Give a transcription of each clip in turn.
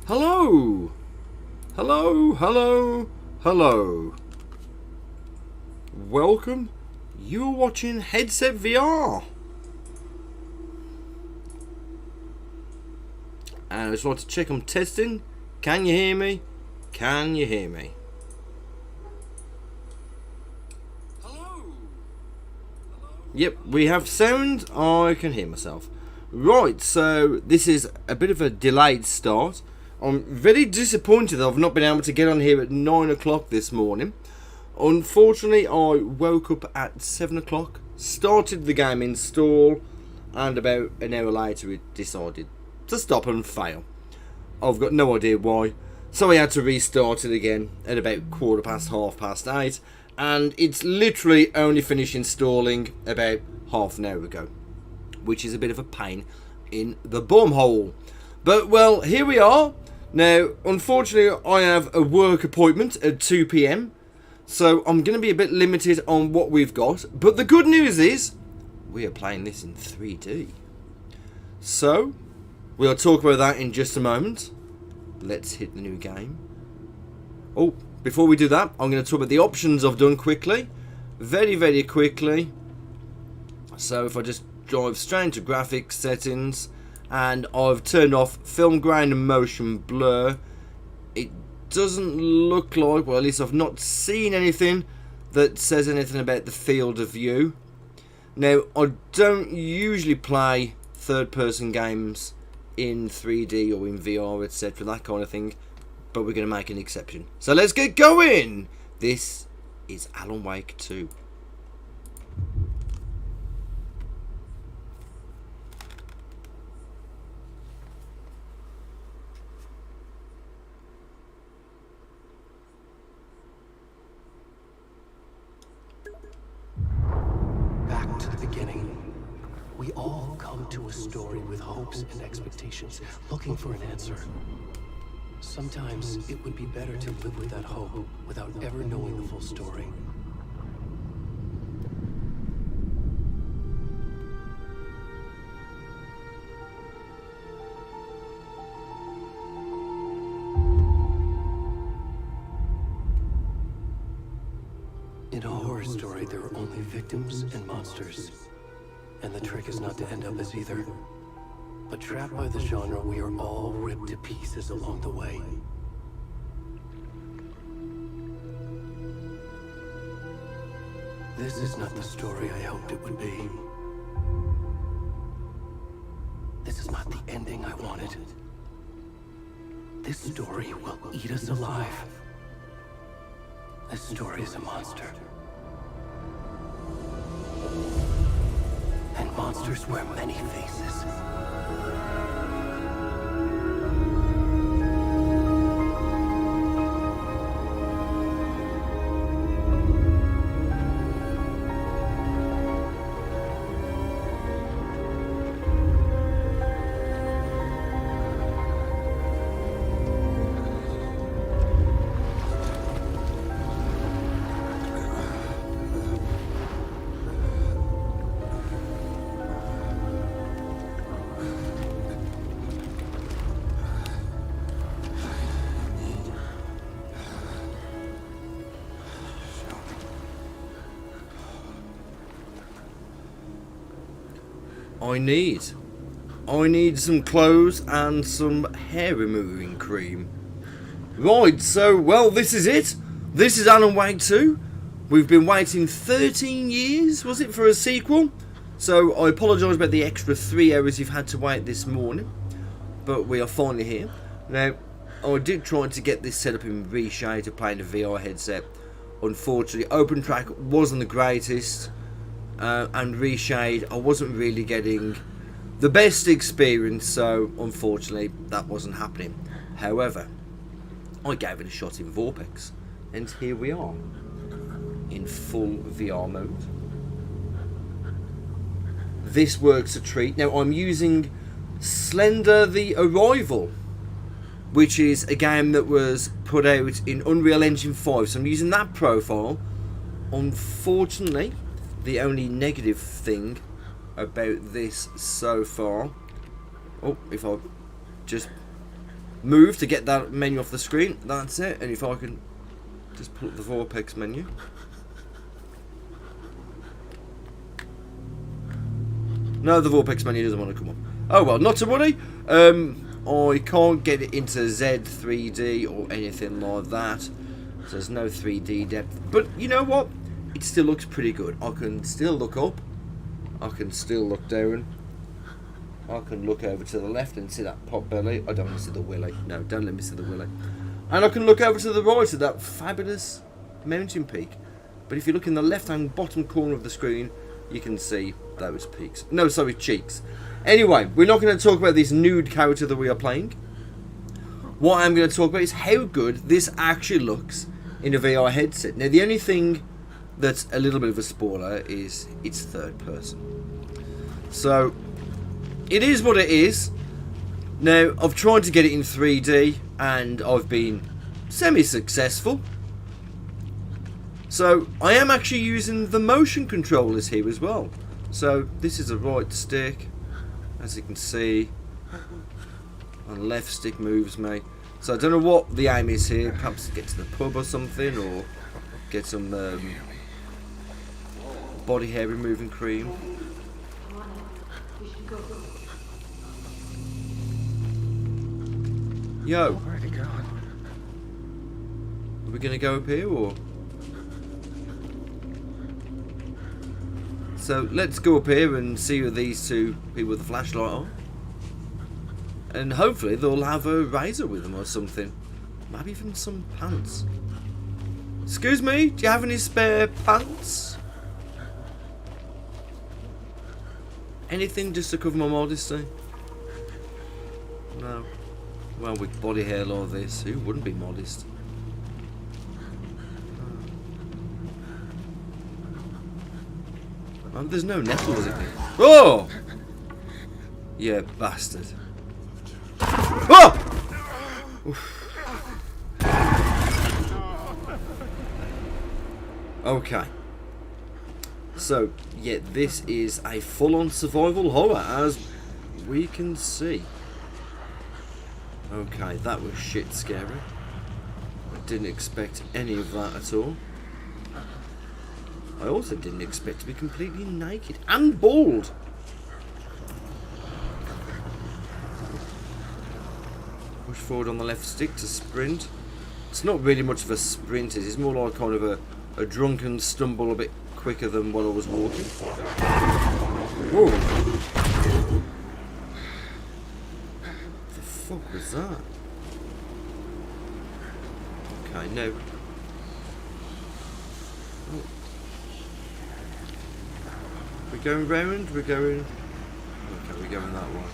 Hello! Hello, hello, hello. Welcome. You're watching Headset VR. And I just want to check I'm testing. Can you hear me? Can you hear me? Hello. Yep, we have sound. I can hear myself. Right, so this is a bit of a delayed start. I'm very disappointed that I've not been able to get on here at 9 o'clock this morning. Unfortunately, I woke up at 7 o'clock, started the game install, and about an hour later it decided to stop and fail. I've got no idea why, so I had to restart it again at about 8:15, and it's literally only finished installing about half an hour ago, which is a bit of a pain in the bum hole. But well, here we are. Now, unfortunately, I have a work appointment at 2 PM, so I'm going to be a bit limited on what we've got. But the good news is, we are playing this in 3D. So, we'll talk about that in just a moment. Let's hit the new game. Oh, before we do that, I'm going to talk about the options I've done quickly. Very, very quickly. So, if I just drive straight into graphics settings, and I've turned off film grain and motion blur. It doesn't look like, well, at least I've not seen anything that says anything about the field of view. Now, I don't usually play third-person games in 3D or in VR, etc., that kind of thing, but we're going to make an exception. So let's get going! This is Alan Wake 2. We all come to a story with hopes and expectations, looking for an answer. Sometimes it would be better to live with that hope without ever knowing the full story. In a horror story, there are only victims and monsters. And the trick is not to end up as either. But trapped by the genre, we are all ripped to pieces along the way. This is not the story I hoped it would be. This is not the ending I wanted. This story will eat us alive. This story is a monster. And monsters wear many faces. I need some clothes and some hair removing cream. Right, so, well, this is it. This is Alan Wake 2. We've been waiting 13 years, was it, for a sequel? So, I apologise about the extra 3 hours you've had to wait this morning. But we are finally here. Now, I did try to get this set up in Reshade to play in a VR headset. Unfortunately, OpenTrack wasn't the greatest. And Reshade, I wasn't really getting the best experience, so unfortunately that wasn't happening. However, I gave it a shot in VorpX, and here we are in full VR mode. This works a treat. Now I'm using Slender the Arrival, which is a game that was put out in Unreal Engine 5, so I'm using that profile. Unfortunately, the only negative thing about this so far, oh, if I just move to get that menu off the screen. That's it. And if I can just pull up the VorpX menu. No, the VorpX menu doesn't want to come up. Oh well, not to worry. I can't get it into Z 3D or anything like that. So there's no 3D depth. But you know what? It still looks pretty good. I can still look up. I can still look down. I can look over to the left and see that pot belly. I don't want to see the willy. No, don't let me see the willy. And I can look over to the right at that fabulous mountain peak. But if you look in the left-hand bottom corner of the screen, you can see those peaks. No, sorry, cheeks. Anyway, we're not going to talk about this nude character that we are playing. What I'm going to talk about is how good this actually looks in a VR headset. Now, the only thing that's a little bit of a spoiler is it's third person. So, it is what it is. Now, I've tried to get it in 3D and I've been semi-successful. So, I am actually using the motion controllers here as well. So, this is a right stick. As you can see, and left stick moves me. So I don't know what the aim is here. Perhaps get to the pub or something, or get some body hair removing cream. Yo, Where'd he go? are we gonna go up here or? So let's go up here and see who these two people with the flashlight are. And hopefully they'll have a razor with them or something. Maybe even some pants. Excuse me, do you have any spare pants? Anything just to cover my modesty? No. Well, with body hair like this, who wouldn't be modest? There's no nettles in it. Oh! Yeah, bastard. Oh! Oof. Okay. So, yeah, this is a full-on survival horror, as we can see. Okay, that was shit scary. I didn't expect any of that at all. I also didn't expect to be completely naked and bald. Push forward on the left stick to sprint. It's not really much of a sprint, it's more like kind of a drunken stumble a bit quicker than what I was walking. Whoa. What the fuck was that? Okay, no. Oh. We're going round, we're going... Okay, we're going that way.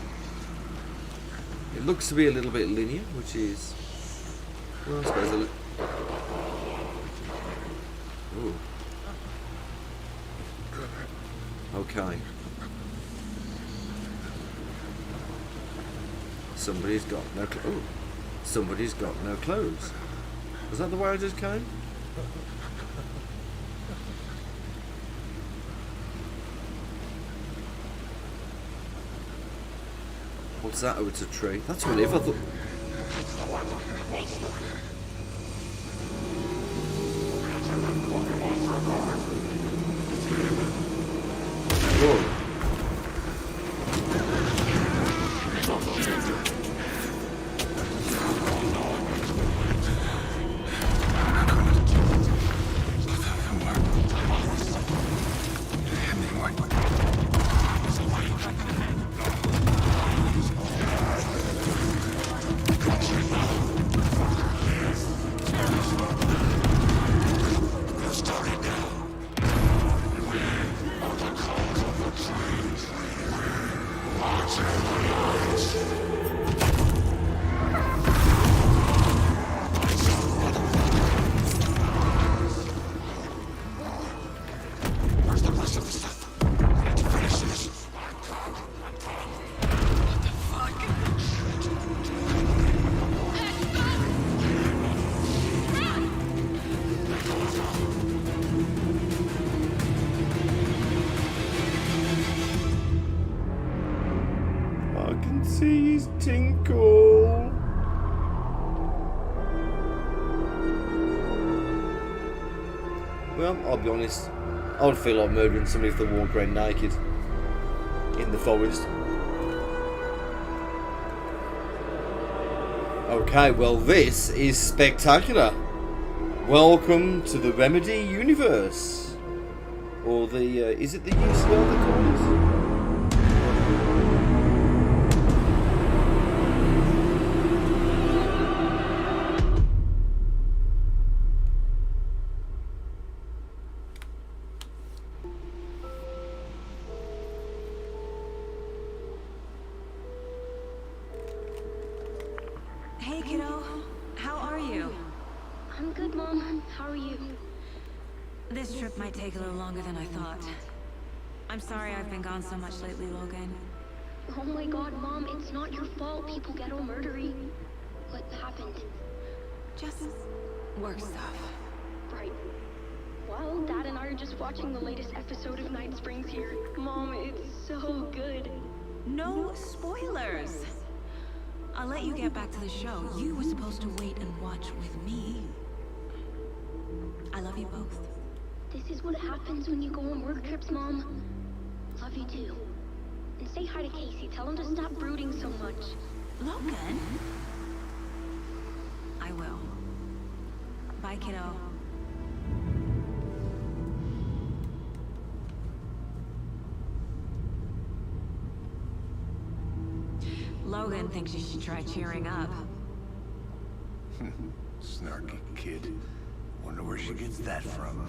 It looks to be a little bit linear, which is... Well, I suppose a little... Ooh. Okay. Somebody's got no clothes. Oh. Somebody's got no clothes. Was that the way I just came? What's that? Oh, it's a tree. That's what if I thought... Whoa. Well, I'll be honest, I would feel like murdering somebody if they walk around naked in the forest. Okay, well this is spectacular. Welcome to the Remedy universe. Or the, is it the UCL they call it? Hey, kiddo. How are you? I'm good, Mom. How are you? This trip might take a little longer than I thought. I'm sorry I've been gone so much lately, Logan. Oh my god, Mom, it's not your fault people get all murdery. What happened? Just work stuff. Right. Well, Dad and I are just watching the latest episode of Night Springs here. Mom, it's so good. No spoilers! I'll let you get back to the show. You were supposed to wait and watch with me. I love you both. This is what happens when you go on work trips, Mom. Love you too. And say hi to Casey. Tell him to stop brooding so much. Logan? I will. Bye, kiddo. Logan thinks you should try cheering up. Snarky kid. Wonder where she gets that from.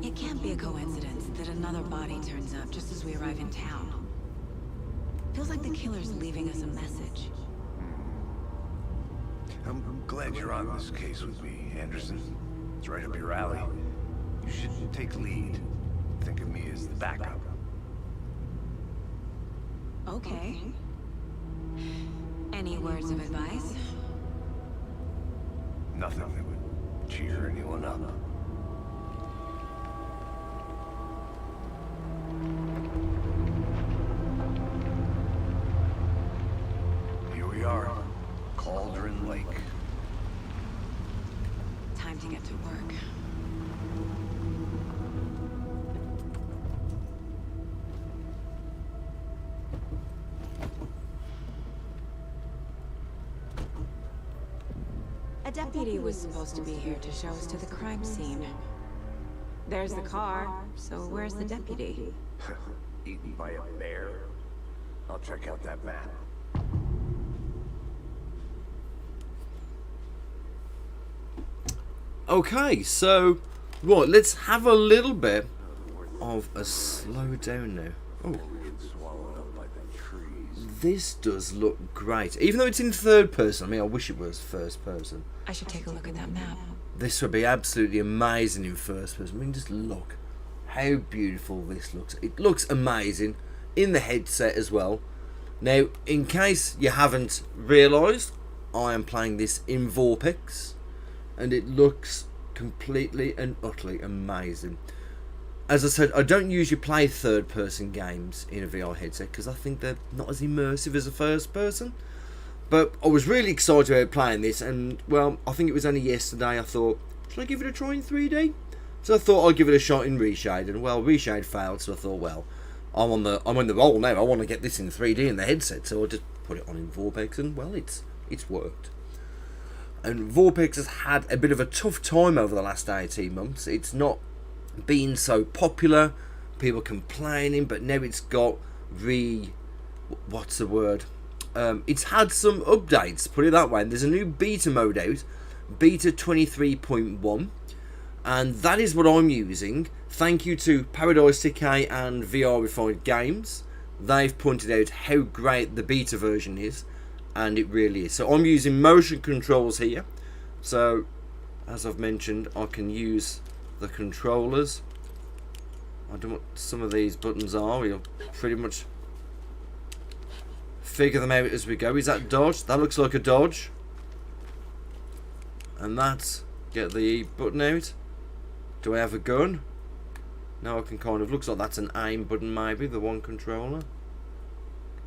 It can't be a coincidence that another body turns up just as we arrive in town. Feels like the killer's leaving us a message. I'm glad you're on this case with me, Anderson. It's right up your alley. You should take lead. Think of me as the backup. Okay. Any words of advice? Nothing that would cheer anyone up. Here we are. Cauldron Lake. Time to get to work. A deputy was supposed to be here to show us to the crime scene. There's the car, so where's the deputy? Eaten by a bear? I'll check out that map. Okay, so, right, let's have a little bit of a slow down now. Oh, Swallowed up by the trees. this does look great. Even though it's in third person, I mean, I wish it was first person. I should take a look at that map. This would be absolutely amazing in first person. I mean, just look how beautiful this looks. It looks amazing in the headset as well. Now, in case you haven't realised, I am playing this in VorpX, and it looks completely and utterly amazing. As I said, I don't usually play third-person games in a VR headset because I think they're not as immersive as a first-person. But I was really excited about playing this, and well, I think it was only yesterday I thought, should I give it a try in 3D? So I thought I'd give it a shot in Reshade, and well, Reshade failed, so I thought, well, I'm on the roll now. I want to get this in 3D in the headset, so I just put it on in VorpX, and well, it's worked. And VorpX has had a bit of a tough time over the last 18 months. It's not been so popular, people complaining, but now it's got what's the word? It's had some updates, put it that way. There's a new beta mode out, beta 23.1, and that is what I'm using. Thank you to Paradise Decay and VR Refined Games. They've pointed out how great the beta version is, and it really is. So I'm using motion controls here. So, as I've mentioned, I can use the controllers. I don't know what some of these buttons are. We'll pretty much figure them out as we go. Is that dodge? That looks like a dodge. And that's get the E button out. Do I have a gun? No, I can kind of, looks like that's an aim button maybe, the one controller.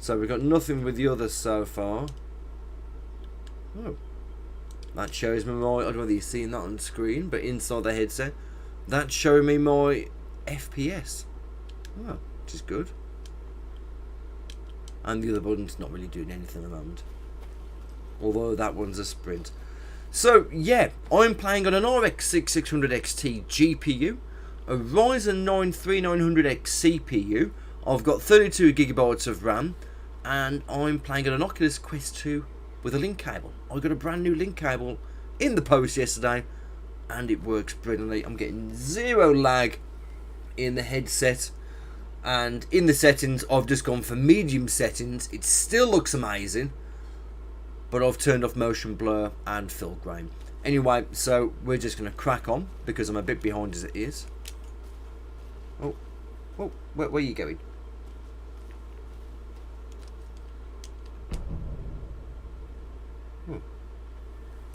So we've got nothing with the others so far. Oh. That shows me my... I don't know whether you're seeing that on screen, but inside the headset, that's showing me my FPS. Oh, which is good. And the other button's not really doing anything at the moment. Although that one's a sprint. So, yeah, I'm playing on an RX 6600 XT GPU, a Ryzen 9 3900X CPU, I've got 32GB of RAM, and I'm playing on an Oculus Quest 2 with a link cable. I got a brand new link cable in the post yesterday, and it works brilliantly. I'm getting zero lag in the headset, and in the settings I've just gone for medium settings. It still looks amazing, but I've turned off motion blur and fill grain. Anyway, so we're just going to crack on because I'm a bit behind as it is. Oh, where are you going?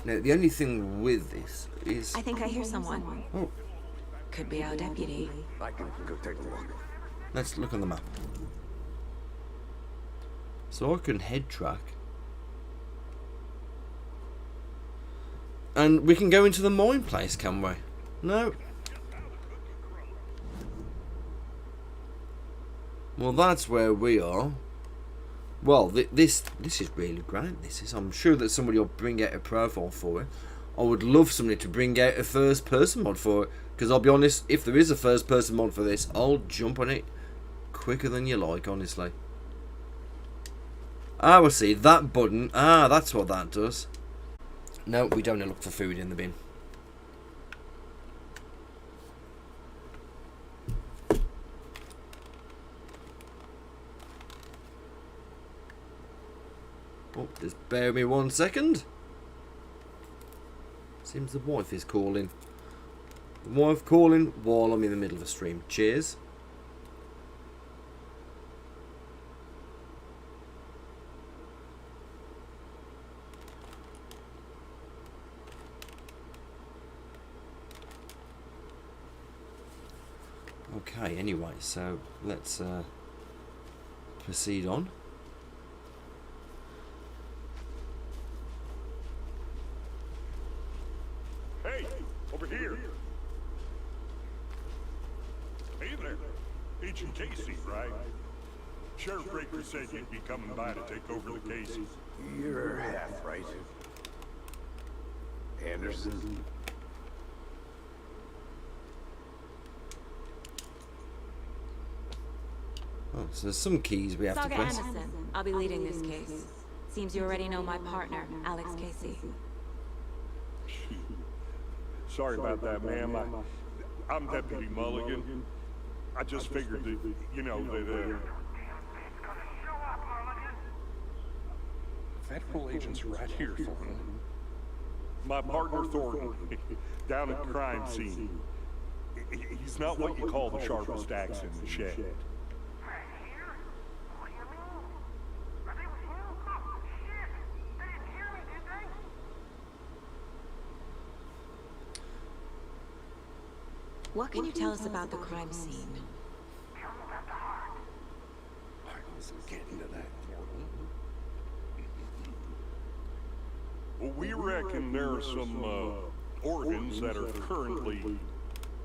Now, the only thing with this is... I think I hear someone. Oh, Could be our deputy. I can go take a look. let's look on the map. So I can head track. And we can go into the mine place, can we? No. Well, that's where we are. Well, this is really great. This is. I'm sure that somebody will bring out a profile for it. I would love somebody to bring out a first-person mod for it. Because I'll be honest, if there is a first-person mod for this, I'll jump on it quicker than you like, honestly. Ah, we'll see. That button. Ah, that's what that does. No, we don't look for food in the bin. Oh, just bear with me 1 second. Seems the wife is calling. The wife calling while I'm in the middle of a stream. Cheers. Okay, anyway, so let's proceed on. Hey, over here. Hey there. Agent Casey, right? Sheriff Breaker said you'd be coming by to take over the case. You're half right. Anderson? Oh, so there's some keys we have Saga to press. Anderson. I'll be leading this case. Seems you already know my partner, Alex Casey. Sorry about that, ma'am. I'm Deputy Mulligan. I just figured that, you know, that, Federal agents right here, Thornton. my partner Thornton, down at the crime scene. He's not what you call the sharpest axe in the shed. What can you tell us about the crime scene? Let's get into that, Thornton. Well, we reckon there are some organs that are currently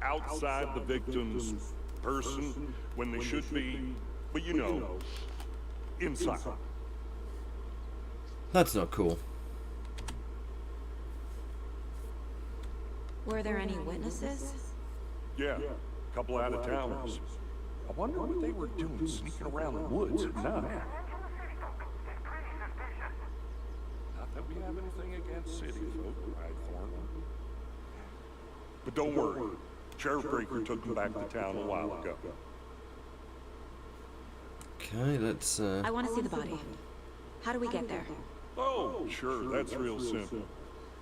outside the victim's person when they should be, but you know, inside. That's not cool. Were there any witnesses? Yeah, a couple out of towners. I wonder what they were doing sneaking around the woods at night. Not that we have anything against city folk, right, Thornton? But don't worry, Sheriff Breaker took them back to town a while ago. Okay, let's I want to see the body. How do we get there? Oh, sure, that's real simple.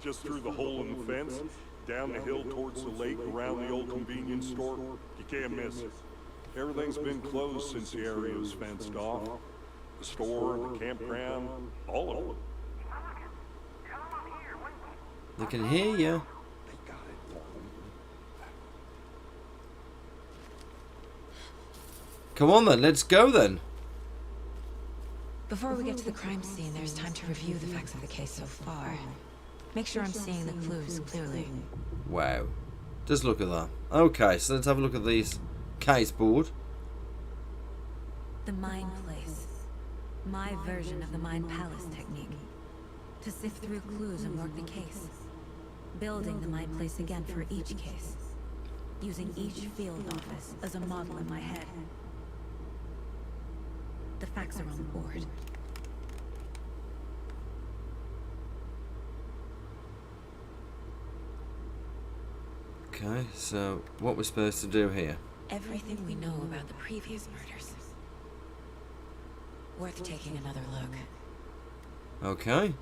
Just through the hole in the fence, down the hill towards the lake, around the old convenience store. You can't miss it. Everything's been closed since the area was fenced off. The store, the campground, all of it. They can hear you. They got it, Thornton. Come on then, let's go then. Before we get to the crime scene, there's time to review the facts of the case so far. Make sure I'm seeing the clues clearly. Wow. Just look at that. Okay, so let's have a look at this case board. The Mind Place. My version of the Mind Palace technique. To sift through clues and work the case. Building the Mind Place again for each case. Using each field office as a model in my head. The facts are on the board. Okay, so what we're supposed to do here? Everything we know about the previous murders. Worth taking another look. Okay.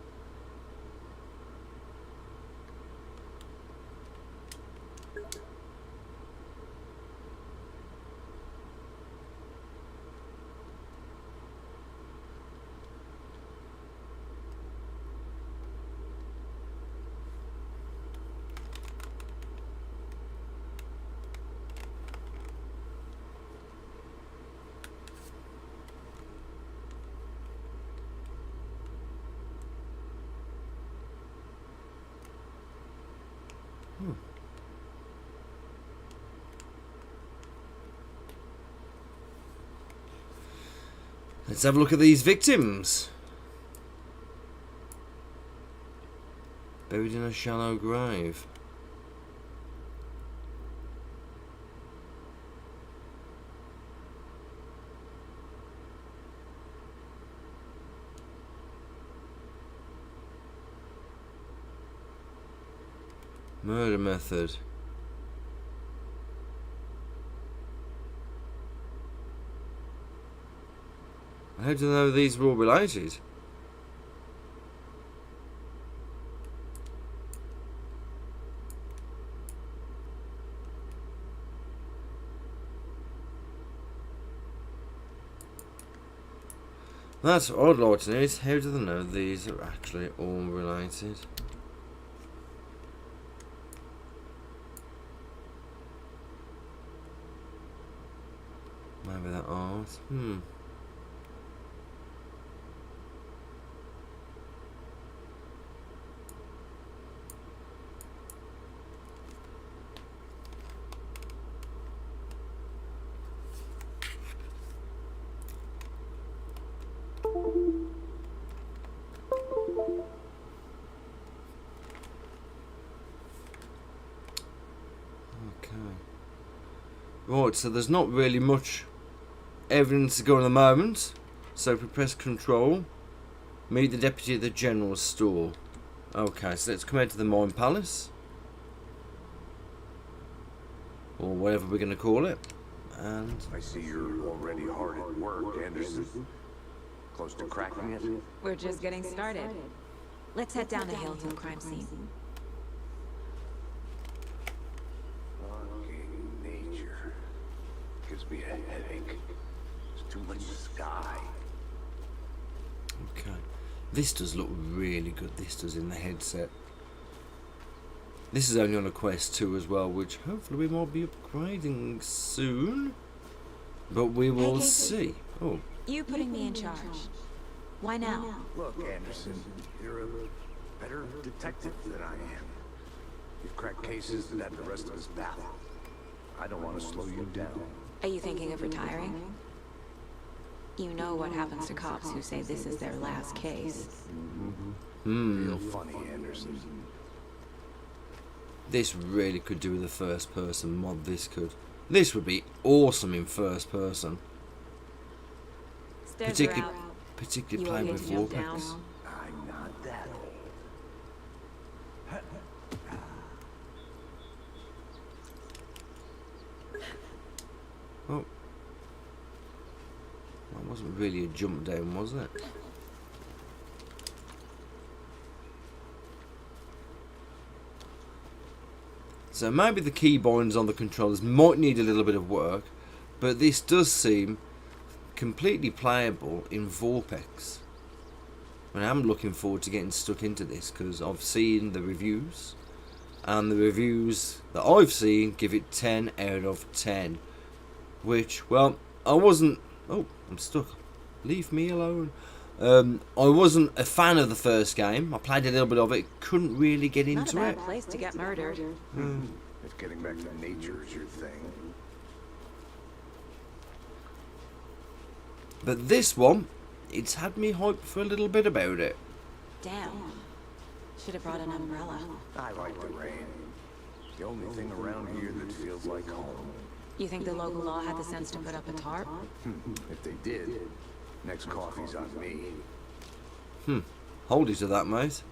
Let's have a look at these victims. Buried in a shallow grave. Murder method. How do you know these were all related? That's what I'd like to know is how do they know these are actually all related? Maybe that art. Right, so there's not really much evidence to go at the moment. So if we press control, meet the deputy at the general store. Okay, so let's come out to the Mind Palace. Or whatever we're going to call it. And I see you're already hard at work, Anderson. Close to cracking it? We're just getting started. Let's head down the hill to the crime scene. Fucking nature. Gives me a headache. There's too much sky. okay, this does look really good. This does in the headset. This is only on a Quest 2 as well, which hopefully we might be upgrading soon. But we will see. Oh, You putting me in charge. Why now? Look, Anderson, you're a better detective than I am. You've cracked cases that the rest of us baffle. I don't want to slow you down. Are you thinking of retiring? You know what happens to cops who say this is their last case. Real funny, Anderson. this really could do with a first person mod. This would be awesome in first person. Particularly playing with VorpX. I'm not that old. Oh. That wasn't really a jump down, was it? So maybe the keybinds on the controllers might need a little bit of work, but this does seem completely playable in VorpX. And I'm looking forward to getting stuck into this because I've seen the reviews, and the reviews that I've seen give it 10 out of 10. Which, well, I wasn't... Oh, I'm stuck. Leave me alone. I wasn't a fan of the first game. I played a little bit of it, couldn't really get Not a into bad it. place to get murdered. If getting back to nature is your thing. But this one, it's had me hyped for a little bit about it. Damn. Should have brought an umbrella. I like the rain. The only thing around here that feels like home. You think the local law had the sense to put up a tarp? If they did, next coffee's on me. Hold you to that, mate.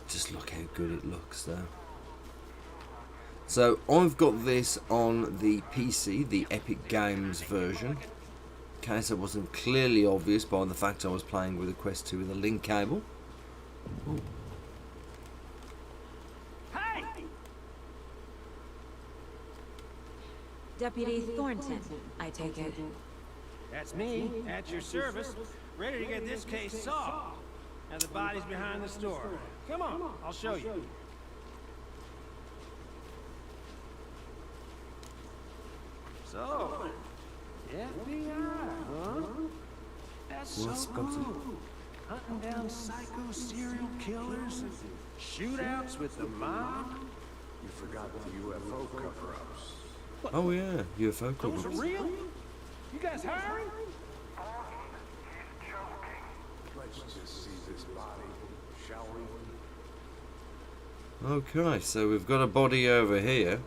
Just look how good it looks, though. So, I've got this on the PC, the Epic Games version. In case it wasn't clearly obvious by the fact I was playing with a Quest 2 with a link cable. Deputy Thornton, I take it. That's me, at your service, ready to get this case solved. Now the body's behind the store. Come on, I'll show you. So, FBI, huh? That's so cool. Hunting down psycho serial killers and shootouts with the mob. You forgot the UFO cover-ups. Oh yeah, UFO Those are cover. real? You guys hiring? Let's just see this body, shall we? Okay, so we've got a body over here.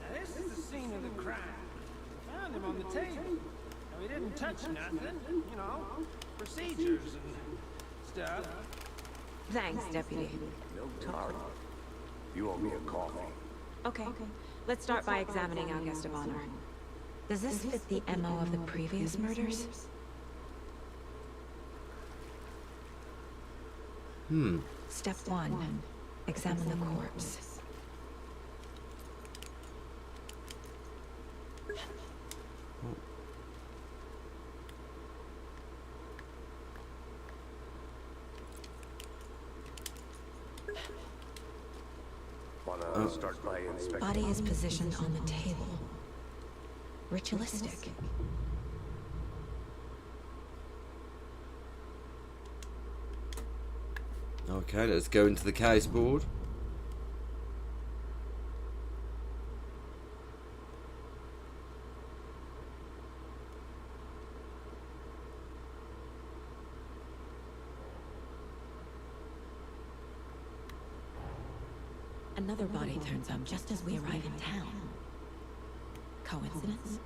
Now this is the scene of the crime. Found him on the table. Now he didn't touch nothing, you know, procedures and stuff. Thanks, Deputy. No tar. You owe me a coffee. Okay, let's start by examining our guest of honor. Does this fit the MO of the previous murders? Step 1. Examine the corpse. Wanna start by inspecting? Body is positioned on the table. Ritualistic. Okay, let's go into the case board. Another body turns up just as we arrive in town. Coincidence?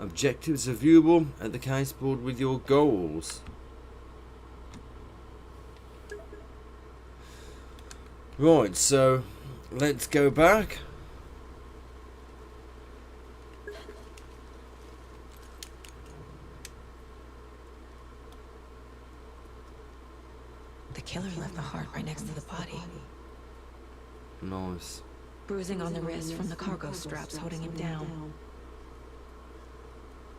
Objectives are viewable at the case board with your goals. Right, so let's go back. The killer left the heart right next to the body. Nice. Bruising on the wrist from the cargo straps holding him down.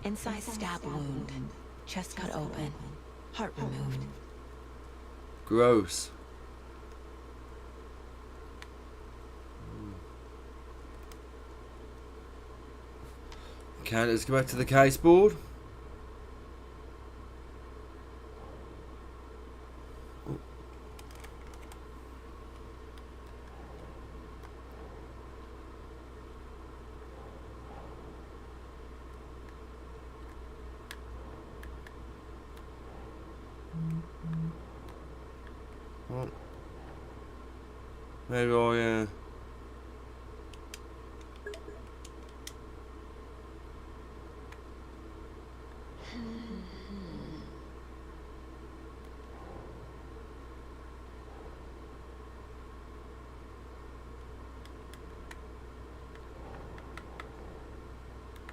Inside stab wound. Chest cut open. Heart removed. Gross. Okay, let's go back to the case board. What? Maybe I,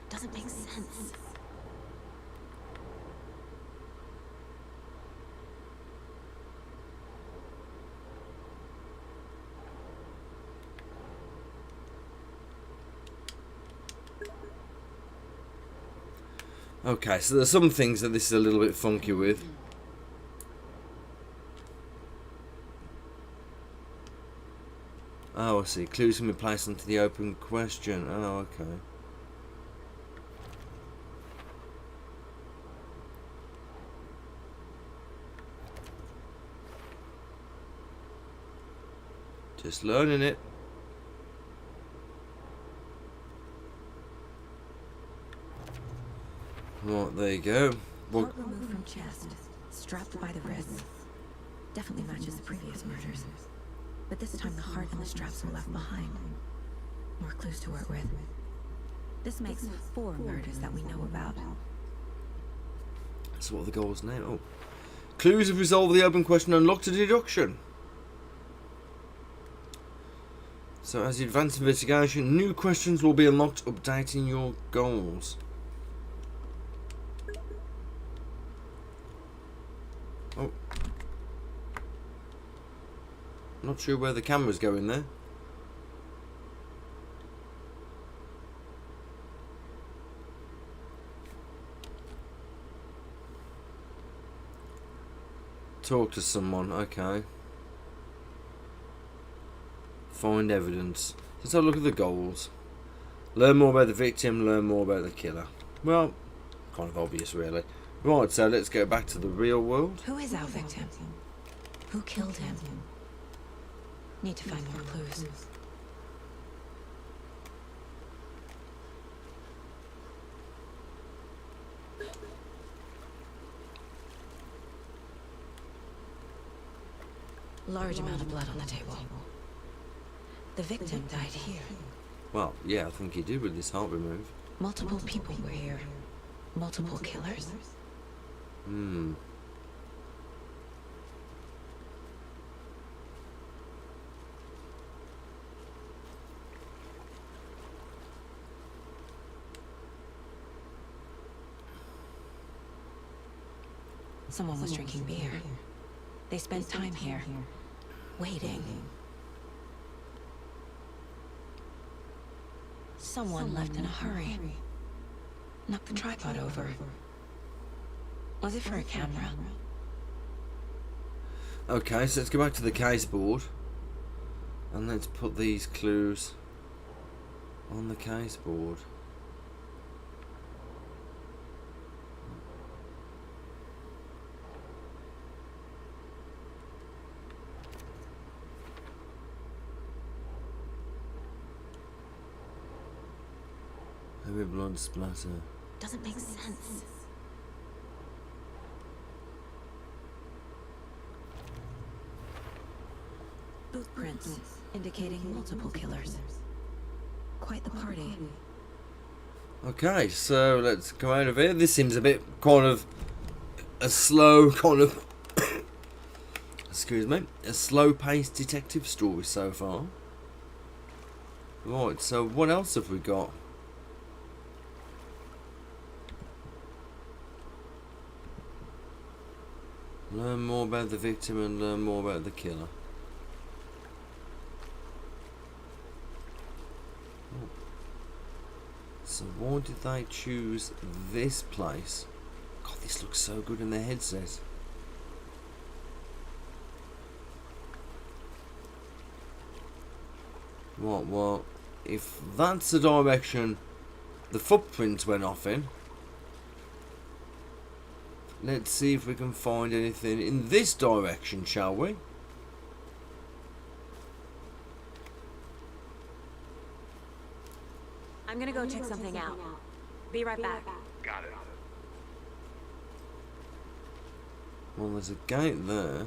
Doesn't make sense. Okay, so there's some things that this is a little bit funky with. Oh, I see. Clues can be placed onto the open question. Oh, okay. Just learning it. Right, there you go. Well, Heart removed from chest, strapped by the wrists. Definitely matches the previous murders. But this time the heart and the straps were left behind. More clues to work with. This makes 4 murders that we know about. so what are the goals now? Oh. Clues have resolved the open question and unlocked a deduction. So as you advance investigation, new questions will be unlocked, updating your goals. Oh. Not sure where the camera's going there. Talk to someone, okay. Find evidence. Let's have a look at the goals. Learn more about the victim, learn more about the killer. Well, kind of obvious really. Right, so let's go back to the real world. Who is our victim? Who killed him? Need to find more clues. Large amount of blood on the table. The victim died here. Well, yeah, I think he did with this heart removed. Multiple people were here. Multiple killers. Hmm. Someone was drinking beer. They spent time here, waiting. Someone left in a hurry. Knocked the tripod over. Was it for a camera? Okay, so let's go back to the case board. And let's put these clues on the case board. Heavy blood splatter. Doesn't make sense. Boot prints indicating multiple killers. Quite the party. Okay, so let's come out of here. This seems a bit kind of a slow kind of excuse me, a slow-paced detective story so far. Right, so what else have we got? Learn more about the victim and learn more about the killer. Oh. So why did they choose this place? God, this looks so good in their headset. Well, if that's the direction the footprints went off in, let's see if we can find anything in this direction, shall we? I'm gonna go check something out. Be right back. Got it. Well, there's a gate there.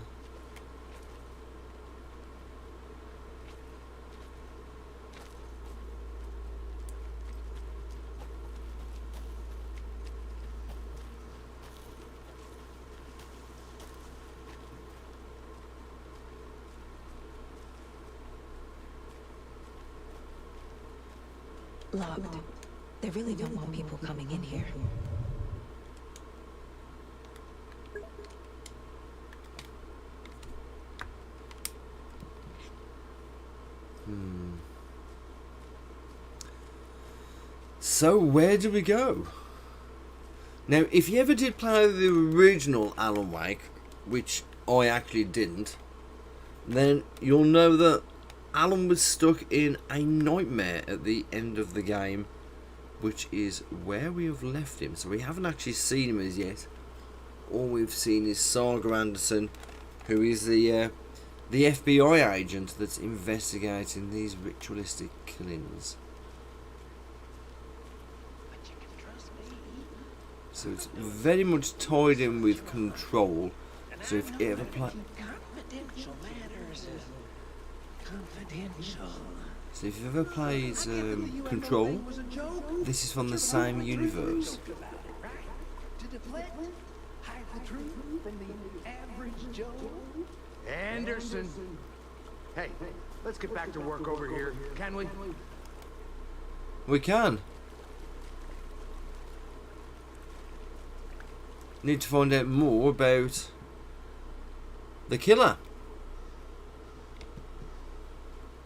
Locked. They really don't want people coming in here. So where do we go? Now, if you ever did play the original Alan Wake, which I actually didn't, then you'll know that Alan was stuck in a nightmare at the end of the game, which is where we have left him. So we haven't actually seen him as yet. All we've seen is Saga Anderson, who is the FBI agent that's investigating these ritualistic killings. So it's very much tied in with Control. So if you ever play... So if you've ever played Control, this is from the same universe. Anderson! Hey, let's get back to work over here, can we? We can. Need to find out more about the killer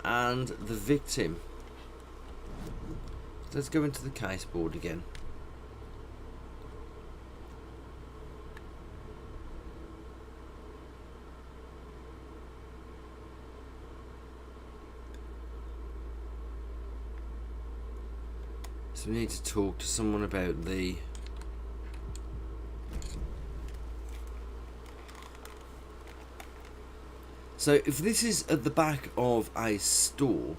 and the victim. Let's go into the case board again. So we need to talk to someone about the So if this is at the back of a store,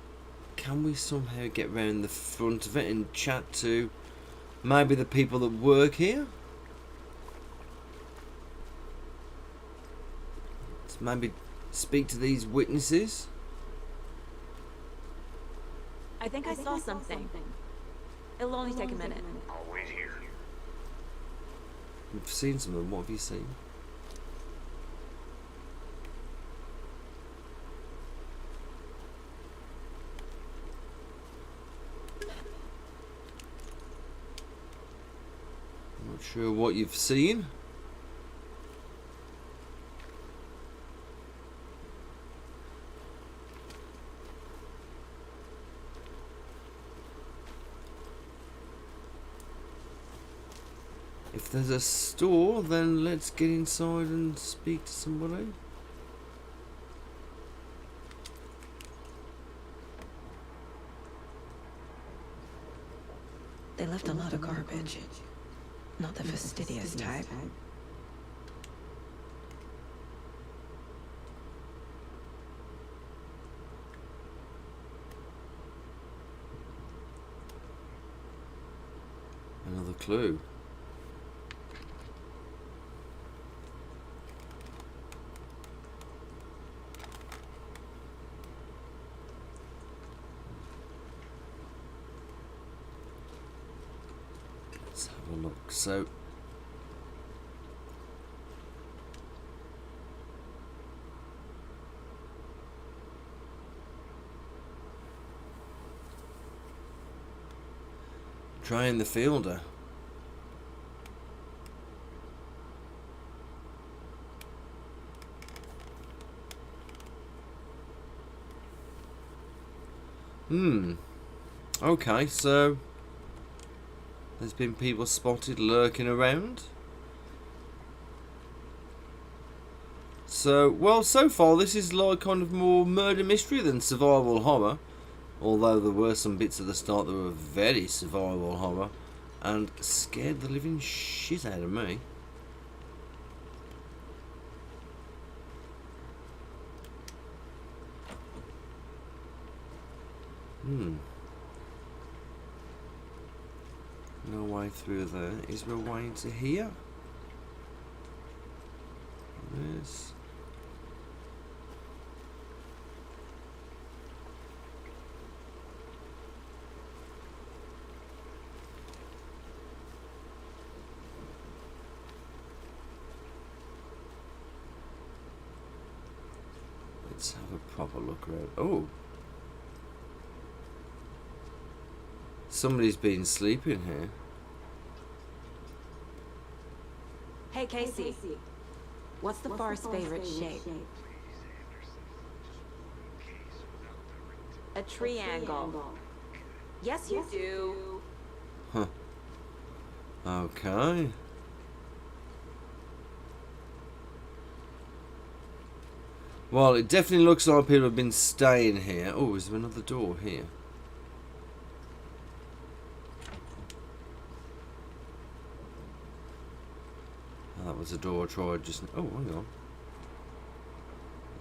can we somehow get round the front of it and chat to maybe the people that work here? Let's maybe speak to these witnesses. I think I saw something. It'll only take a minute. I'll wait here. We've seen some of them. What have you seen? Not sure what you've seen. If there's a store, then let's get inside and speak to somebody. They left a lot of garbage. Not the fastidious type. Another clue. Let's have a look. So trying the fielder. Okay, so there's been people spotted lurking around. So, well, so far this is like kind of more murder mystery than survival horror. Although there were some bits at the start that were very survival horror and scared the living shit out of me. No way through there. Is there a way into here? Yes. Let's have a proper look around. Oh! Somebody's been sleeping here. Hey, Casey. What's the far's favorite shape? A triangle. Yes, you do. Huh. Okay. Well, it definitely looks like people have been staying here. Oh, is there another door here? Oh, that was a door I tried just... Oh, hang on.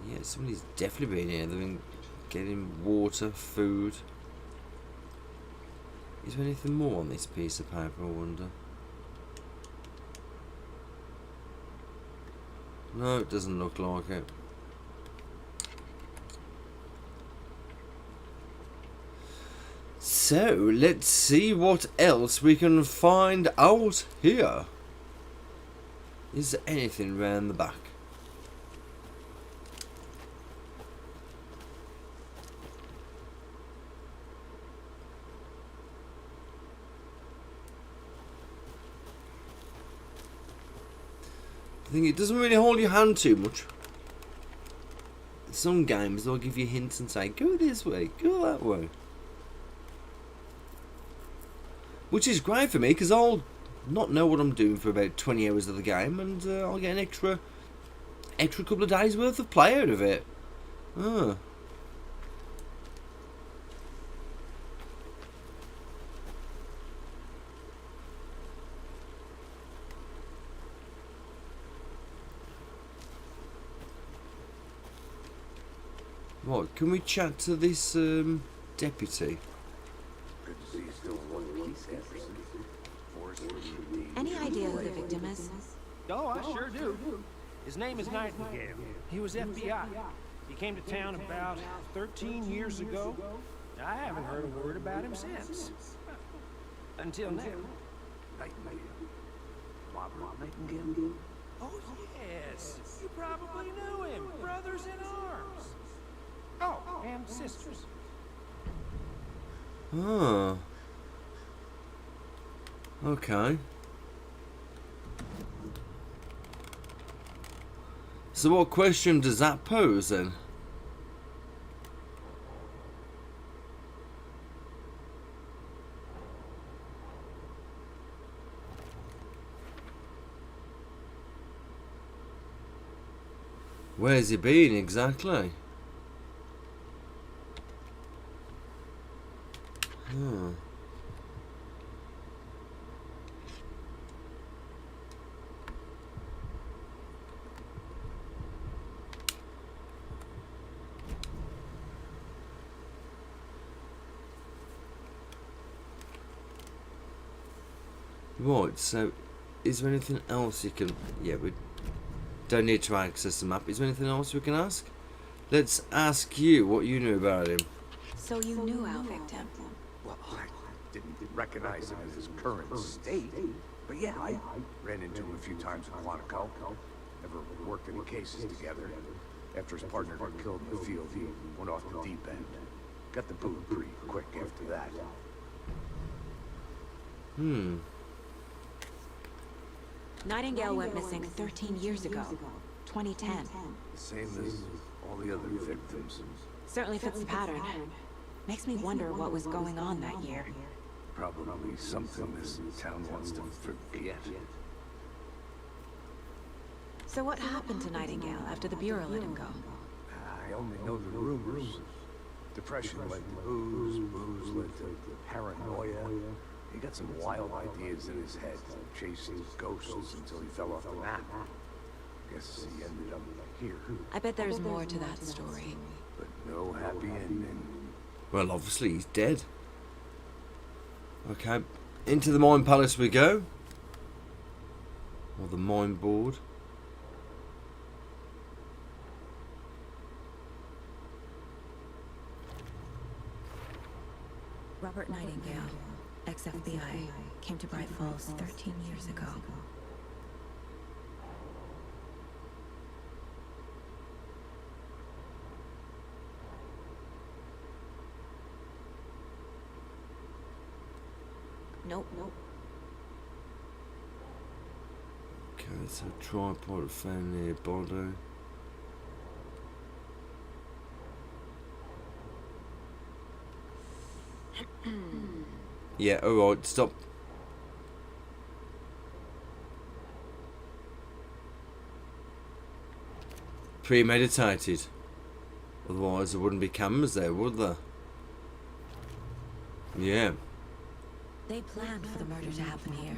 Yeah, somebody's definitely been here. They've been getting water, food. Is there anything more on this piece of paper, I wonder? No, it doesn't look like it. So, let's see what else we can find out here. Is there anything round the back? I think it doesn't really hold your hand too much. Some games they'll give you hints and say, go this way, go that way. Which is great for me, because I'll not know what I'm doing for about 20 hours of the game, and I'll get an extra couple of days worth of play out of it. Ah. Right, can we chat to this deputy? Good to see you still in one piece, Anderson. Any idea who the victim is? Oh, I sure do. His name is Nightingale. He was FBI. He came to town about 13 years ago. I haven't heard a word about him since. Until now. Nightingale. Robert Nightingale? Oh, yes. You probably knew him. Brothers in arms. Oh, and sisters. Ah. Okay. So what question does that pose then? Where's he been exactly? Hmm. Right, so is there anything else you can... Yeah, we don't need to access the map. Is there anything else we can ask? Let's ask you what you knew about him. So you knew our victim? Well, I didn't recognize him in his current state. But yeah, I ran into him a few times in Quantico. Never worked any cases together. After his partner got killed in the field, he went off the deep end. Got the boot pretty quick after that. Hmm. Nightingale went missing 13 years ago. 2010. Same as all the other victims. Certainly fits the pattern. Makes me wonder what was going on that year. Probably something this town wants to forget. So what happened to Nightingale after the Bureau let him go? I only know the rumors. Depression led to booze, booze led to paranoia. He got some wild ideas in his head, chasing ghosts until he fell off the map. Guess he ended up here. I bet there's more to that story. But no happy ending. Well, obviously he's dead. Okay, into the Mine Palace we go. Or the Mine Board. Robert Nightingale, ex-FBI, came to Bright Falls 13 years ago. Nope. Okay, so tripod found near body. Yeah, alright, stop. Premeditated. Otherwise there wouldn't be cameras there, would there? Yeah. They planned for the murder to happen here,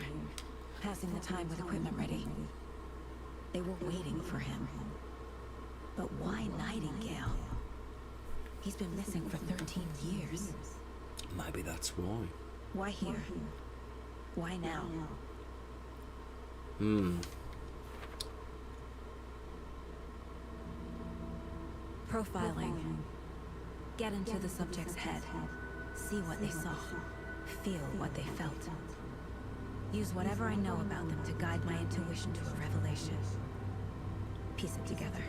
passing the time with equipment ready. They were waiting for him. But why Nightingale? He's been missing for 13 years. Maybe that's why. Why here? Why now? Profiling. Get into the subject's head. See what they saw. Feel what they felt. Use whatever I know about them to guide my intuition to a revelation. Piece it together.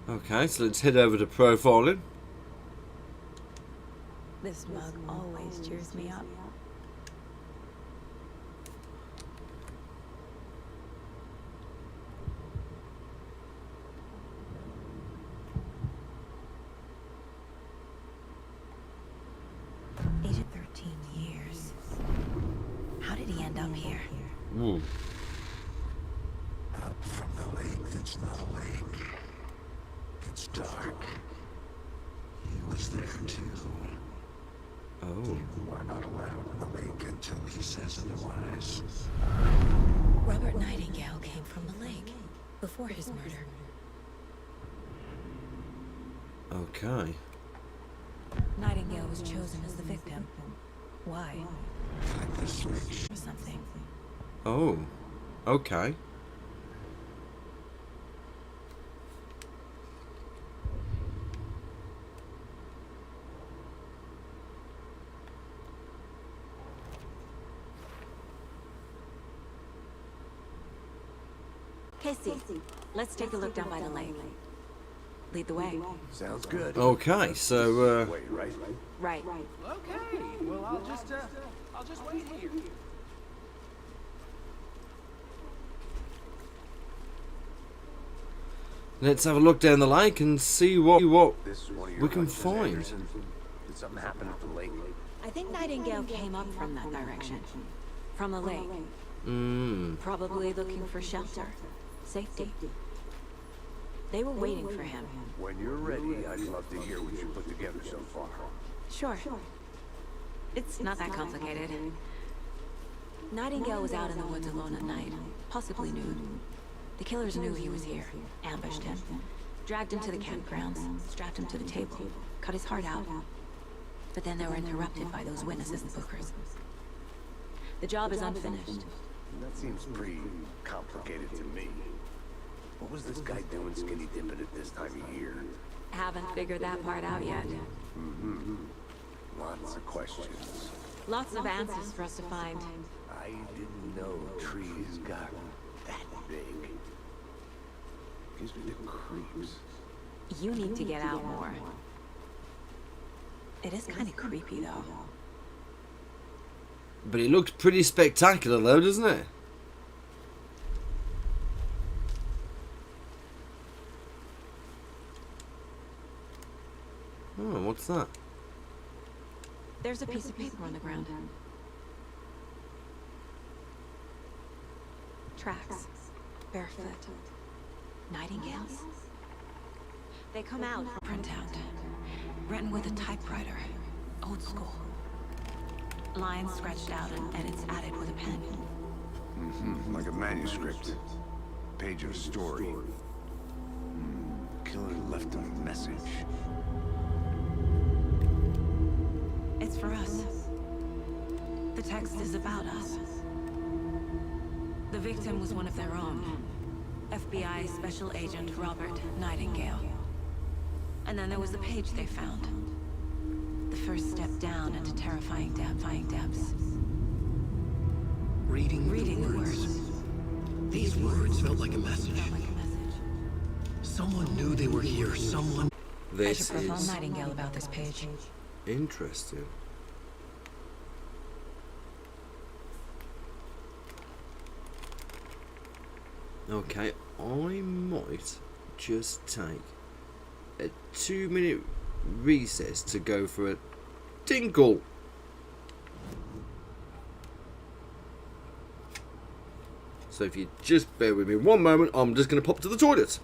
Okay, so let's head over to profiling. This mug always cheers me up. Agent 13 years. How did he end up here? Ooh. Up from the lake that's not a lake. It's dark. He was there too. Oh. You are not allowed in the lake until he says otherwise. Robert Nightingale came from the lake before his murder. Okay. Nightingale was chosen as the victim. Why? Like the switch. Or something. Oh. Okay. Casey, let's take a look down by the lake. Lead the way. Sounds good. Okay, so Wait, right? Right. Okay, well, I'll just wait here. let's have a look down the lake and see what This one of your we can hunches, find. Anderson? Did something happen at the lake? I think Nightingale came up from that direction. From the lake. Probably looking for shelter. Safety. They were waiting for him. When you're ready, I'd love to hear what you put together so far. Sure. It's not that complicated. Nightingale was out in the woods alone at night, possibly nude. The killers knew he was here, ambushed him, dragged him to the campgrounds, strapped him to the table, cut his heart out. But then they were interrupted by those witnesses and bookers. The job is unfinished. That seems pretty complicated to me. What was this guy doing skinny dipping at this time of year? Haven't figured that part out yet. Lots of questions. Lots of answers for us to find. I didn't know trees got that big. Gives me the creeps. You need to get out more. It is kind of creepy, though. But it looks pretty spectacular though, doesn't it? Oh, what's that? There's a piece of paper on the ground. Tracks. Barefoot. Nightingales? They come out from Printout. Written with a typewriter. Old school. Lines scratched out and edits added with a pen. Like a manuscript. Page of story. Killer left a message. It's for us. The text is about us. The victim was one of their own. FBI Special Agent Robert Nightingale. And then there was the page they found. The first step down into terrifying depths. Reading the words. These words felt like a message. Felt like a message. Someone knew they were here. Someone. I This should profile is Nightingale about this page. interesting. Okay, I might just take a 2-minute recess to go for a tinkle. So if you just bear with me one moment, I'm just going to pop to the toilet.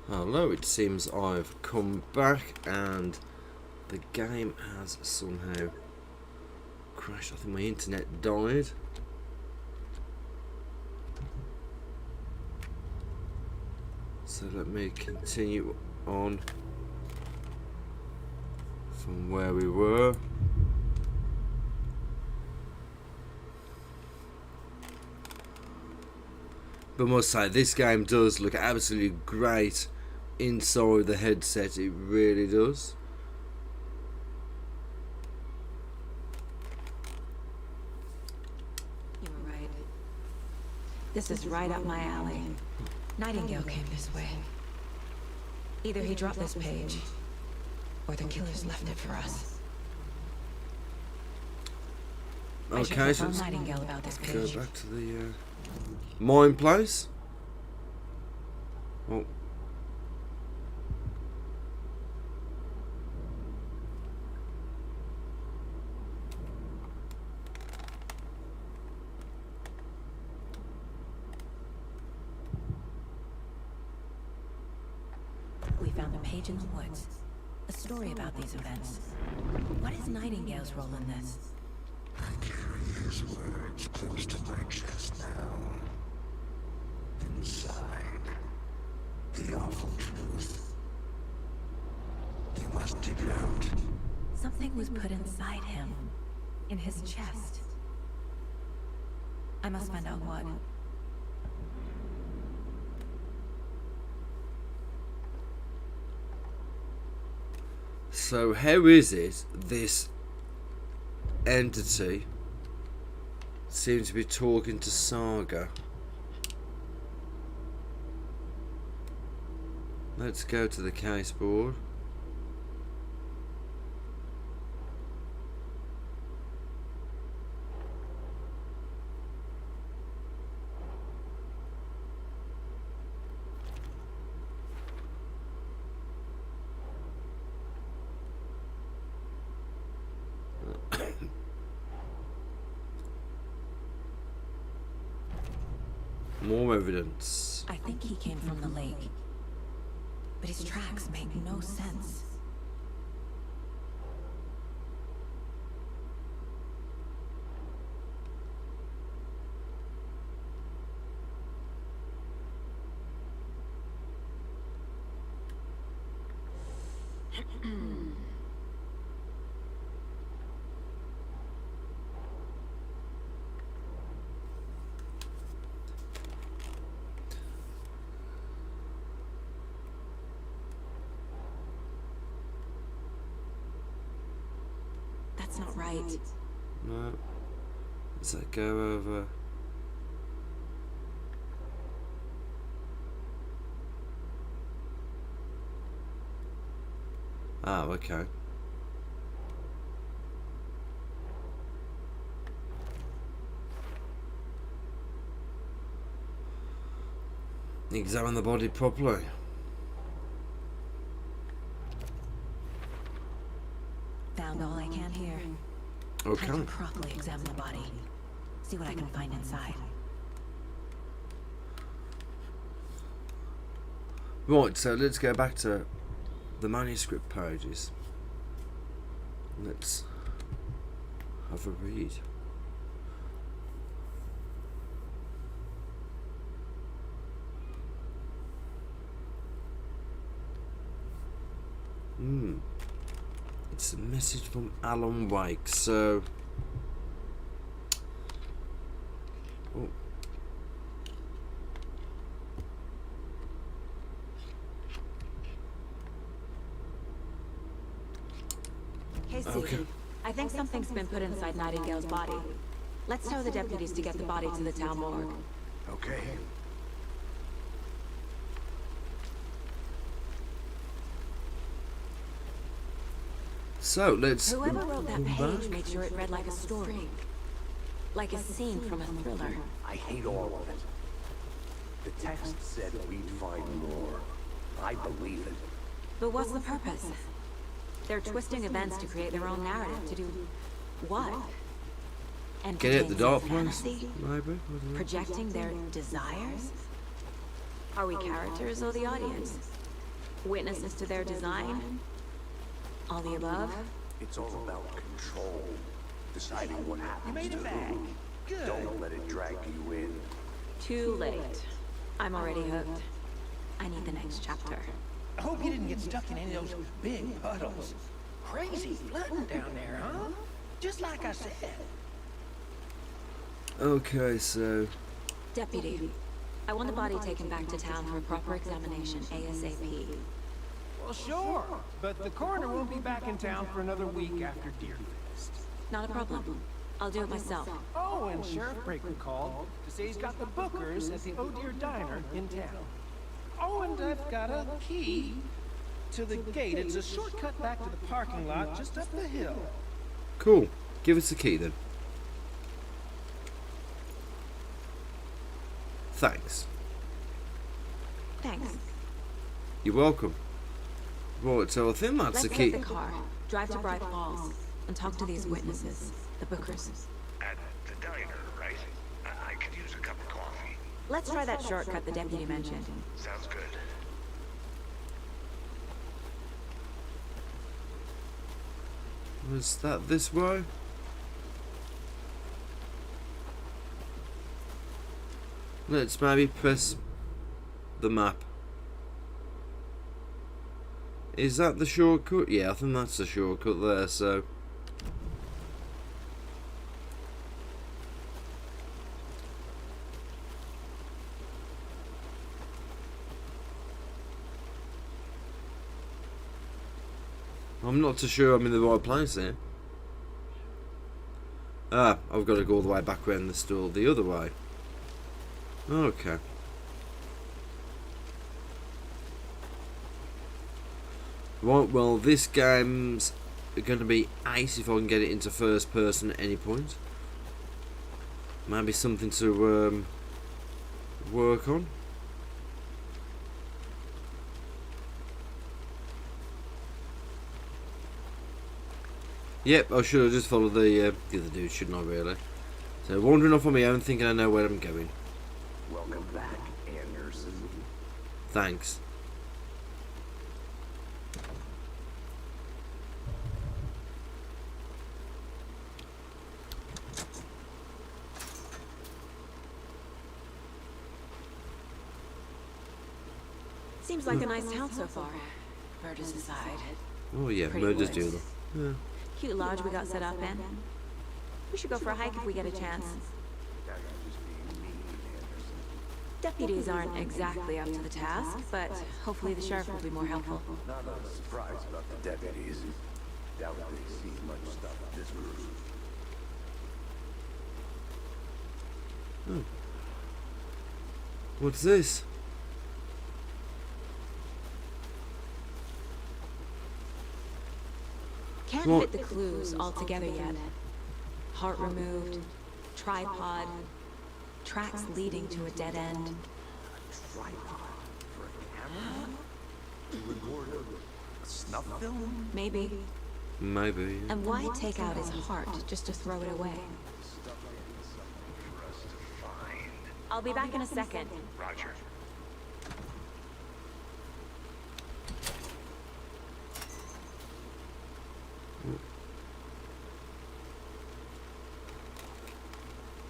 Hello, it seems I've come back and the game has somehow crashed. I think my internet died. So let me continue on from where we were. But I must say, this game does look absolutely great inside the headset. It really does. You were right. This is right up my alley. Nightingale came this way. Either he dropped this page, or the killers left it for us. Okay, so let's Nightingale about this page. go back to the mine place. Oh. We found a page in the woods. A story about these events. What is Nightingale's role in this? I carry his words close to my chest now. Inside, the awful truth. You must dig it out. Something was put inside him. In his chest. I must find out what. So how is it this entity seems to be talking to Saga? Let's go to the case board. More evidence. I think he came from the lake. But his tracks make no sense. That's not right. No. Does that go over? Ah, okay. Examine the body properly. Found all I can here. Okay. Time to properly examine the body. See what I can find inside. Right, so let's go back to the manuscript pages. Let's have a read. It's a message from Alan Wake, so... Oh. Casey, Okay. I think something's been put inside Nightingale's body. Let's tell the deputies to get the body to the town morgue. Okay. So, let's... Whoever wrote that go page back. made sure it read like a story. Like a scene from a thriller. I hate all of it. The text said we'd find more. I believe it. But what's the purpose? They're twisting events to create their own narrative. To do what? And Get it, the dark ones? fantasy? Maybe? Projecting their desires? Are we characters or the audience? Witnesses to their design? All the above? It's all about control. Deciding what happens made to it back. who. Good. Don't let it drag you in. Too late. I'm already hooked. I need the next chapter. I hope you didn't get stuck in any of those big puddles. Crazy flooding down there, huh? Just like I said. Okay, so... Deputy, I want the body taken back to town for a proper examination ASAP. Well, sure. But the coroner won't be back in town for another week after Deerfest. Not a problem. I'll do it myself. Oh, and Sheriff Breaker called to say he's got the bookers at the Oh Dear Diner in town. Oh, and I've got a key to the gate. It's a shortcut back to the parking lot just up the hill. Cool. Give us the key then. Thanks. Thanks. You're welcome. Right, so I think that's Let's the get key. the car, drive to Bright Falls, and talk to these witnesses, the bookers. At the diner, right? I could use a cup of coffee. Let's try that shortcut the deputy mentioned. Sounds good. Was that this way? Let's maybe press the map. Is that the shortcut? Yeah, I think that's the shortcut there, so... I'm not too sure I'm in the right place here. Ah, I've got to go all the way back around the store the other way. Okay. Right, well, this game's going to be ace if I can get it into first person at any point. Maybe something to work on. Yep, I should have just followed the other dude, shouldn't I, really? So, wandering off on my own, thinking I know where I'm going. Welcome back, Anderson. Thanks. Seems like a nice town so far. Murders aside. Oh yeah, Pretty murders woods. do them. Yeah. Cute lodge we got set up in. We should go for a hike if we get a chance. Now you're just being mean, Anderson. Deputies aren't exactly up to the task, but hopefully the sheriff will be more helpful. Not surprised about the deputies. Doubt they've seen much stuff with this group. What's this? Can't Well- fit the clues all together yet. Heart removed, tripod, tracks leading to a dead end. Tripod for a camera? To record a snuff film? Maybe. Maybe. And why take out his heart just to throw it away? Stuff in something for us to find. I'll be back in a second. Roger.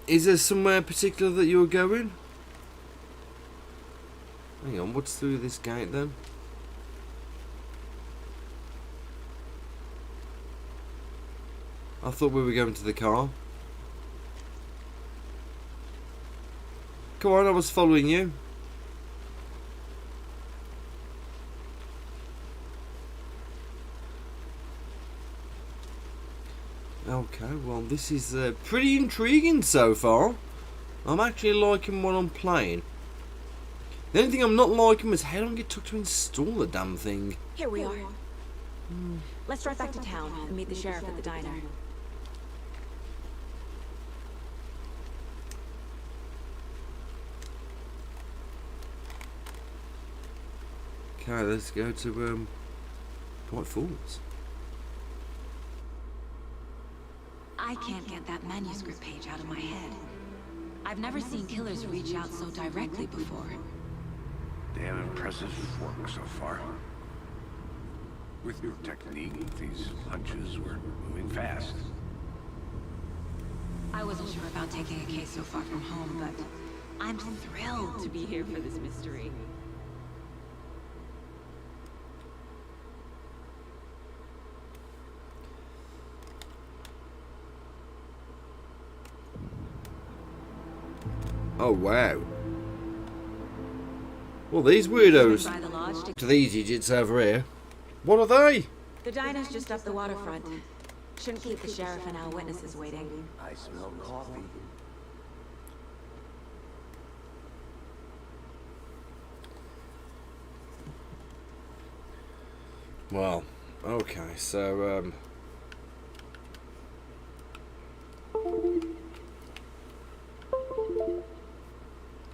Is there somewhere particular that you're going? Hang on, what's through this gate then? I thought we were going to the car. Come on, I was following you. Okay, well this is pretty intriguing so far. I'm actually liking what I'm playing. The only thing I'm not liking is how long it took to install the damn thing. Here we are. Let's drive back to town and meet the sheriff at the diner. Okay, let's go to White Falls. I can't get that manuscript page out of my head. I've never seen killers reach out so directly before. Damn impressive work so far. With your technique, these hunches were moving fast. I wasn't sure about taking a case so far from home, but I'm thrilled to be here for this mystery. Oh wow. Well, these weirdos. By the lodge To these idiots over here. What are they? The diner's just up the waterfront. Shouldn't keep the sheriff and our witnesses waiting. I smell coffee. Well, okay, so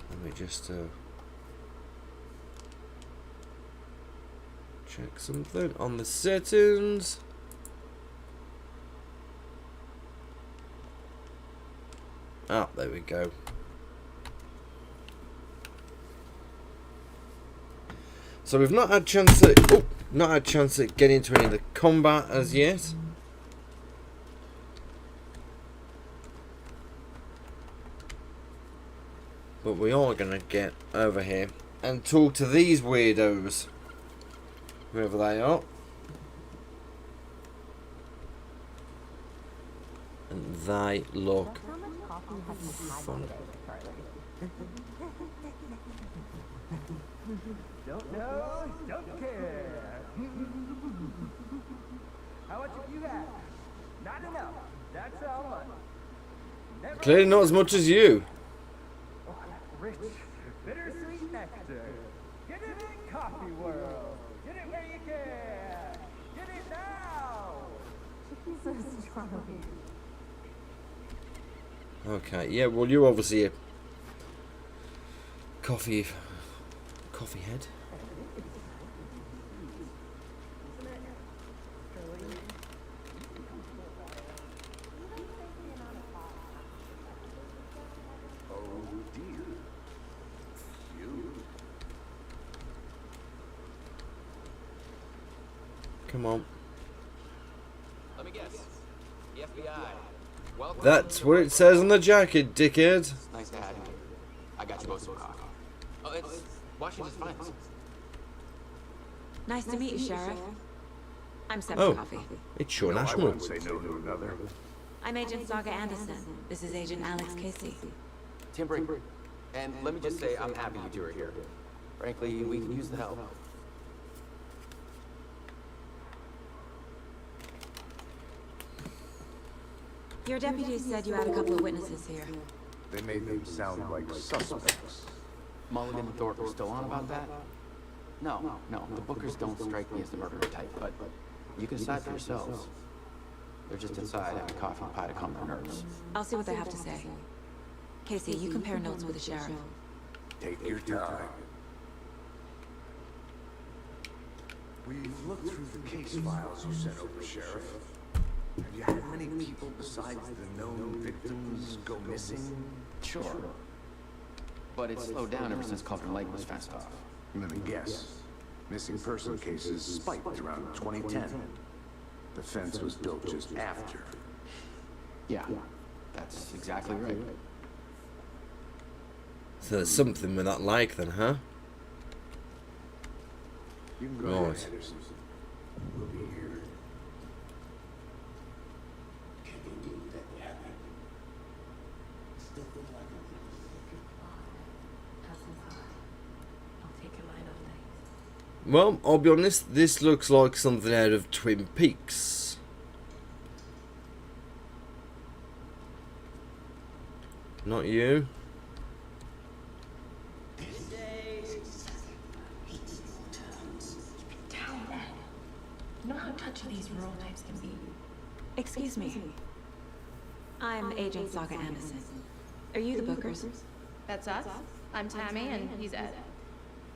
let me just check something on the settings. Oh, there we go. So we've not had a chance to not had a chance to get into any of the combat as yet. But we are gonna get over here and talk to these weirdos. Whoever they are. And they look fun. Don't know, don't care. How much have you had? Not enough. That's how much. Never Clearly not as much as you. rich, bittersweet nectar. Get it in coffee world. Get it where you can. Okay, yeah, well, you're obviously a coffee head. Oh dear. You. Come on. Let me guess. The FBI. Welcome. That's what it says on the jacket, dickhead. Nice to have you. I got you both some coffee. Oh, it's Washington's finest. Nice to meet you, Sheriff. I'm Sam Oh, Coffee. it's Sean I Ashmore. wouldn't say no to another. I'm Agent Saga Anderson. This is Agent Alex Casey. Tim Brink. And let me just say, I'm happy you two are here. Frankly, we could use the help. Your deputies said you had a couple of witnesses here. They made them sound like suspects. Mulligan and Thorpe are still on about that? No, the Bookers don't strike me as the murderer type, but you can decide for yourselves. They're just inside having coffee and pie to calm their nerves. I'll see what they have to say. Casey, you compare notes with the sheriff. Take your time. We've looked through the case files you sent over, Sheriff. Have you had many people besides the known victims go missing? Sure. But it's slowed down ever since Cauldron Lake was fenced off. Let me guess. Missing person cases spiked around 2010. The fence was built just after. Yeah, that's exactly right. So there's something with that lake then, huh? You can go Right. ahead, Anderson. We'll be here. Well, I'll be honest, this looks like something out of Twin Peaks. Not you? You know how touchy these rural types can be. Excuse me. I'm Agent Saga Anderson. Are you the Bookers? That's us. I'm Tammy, and he's Ed.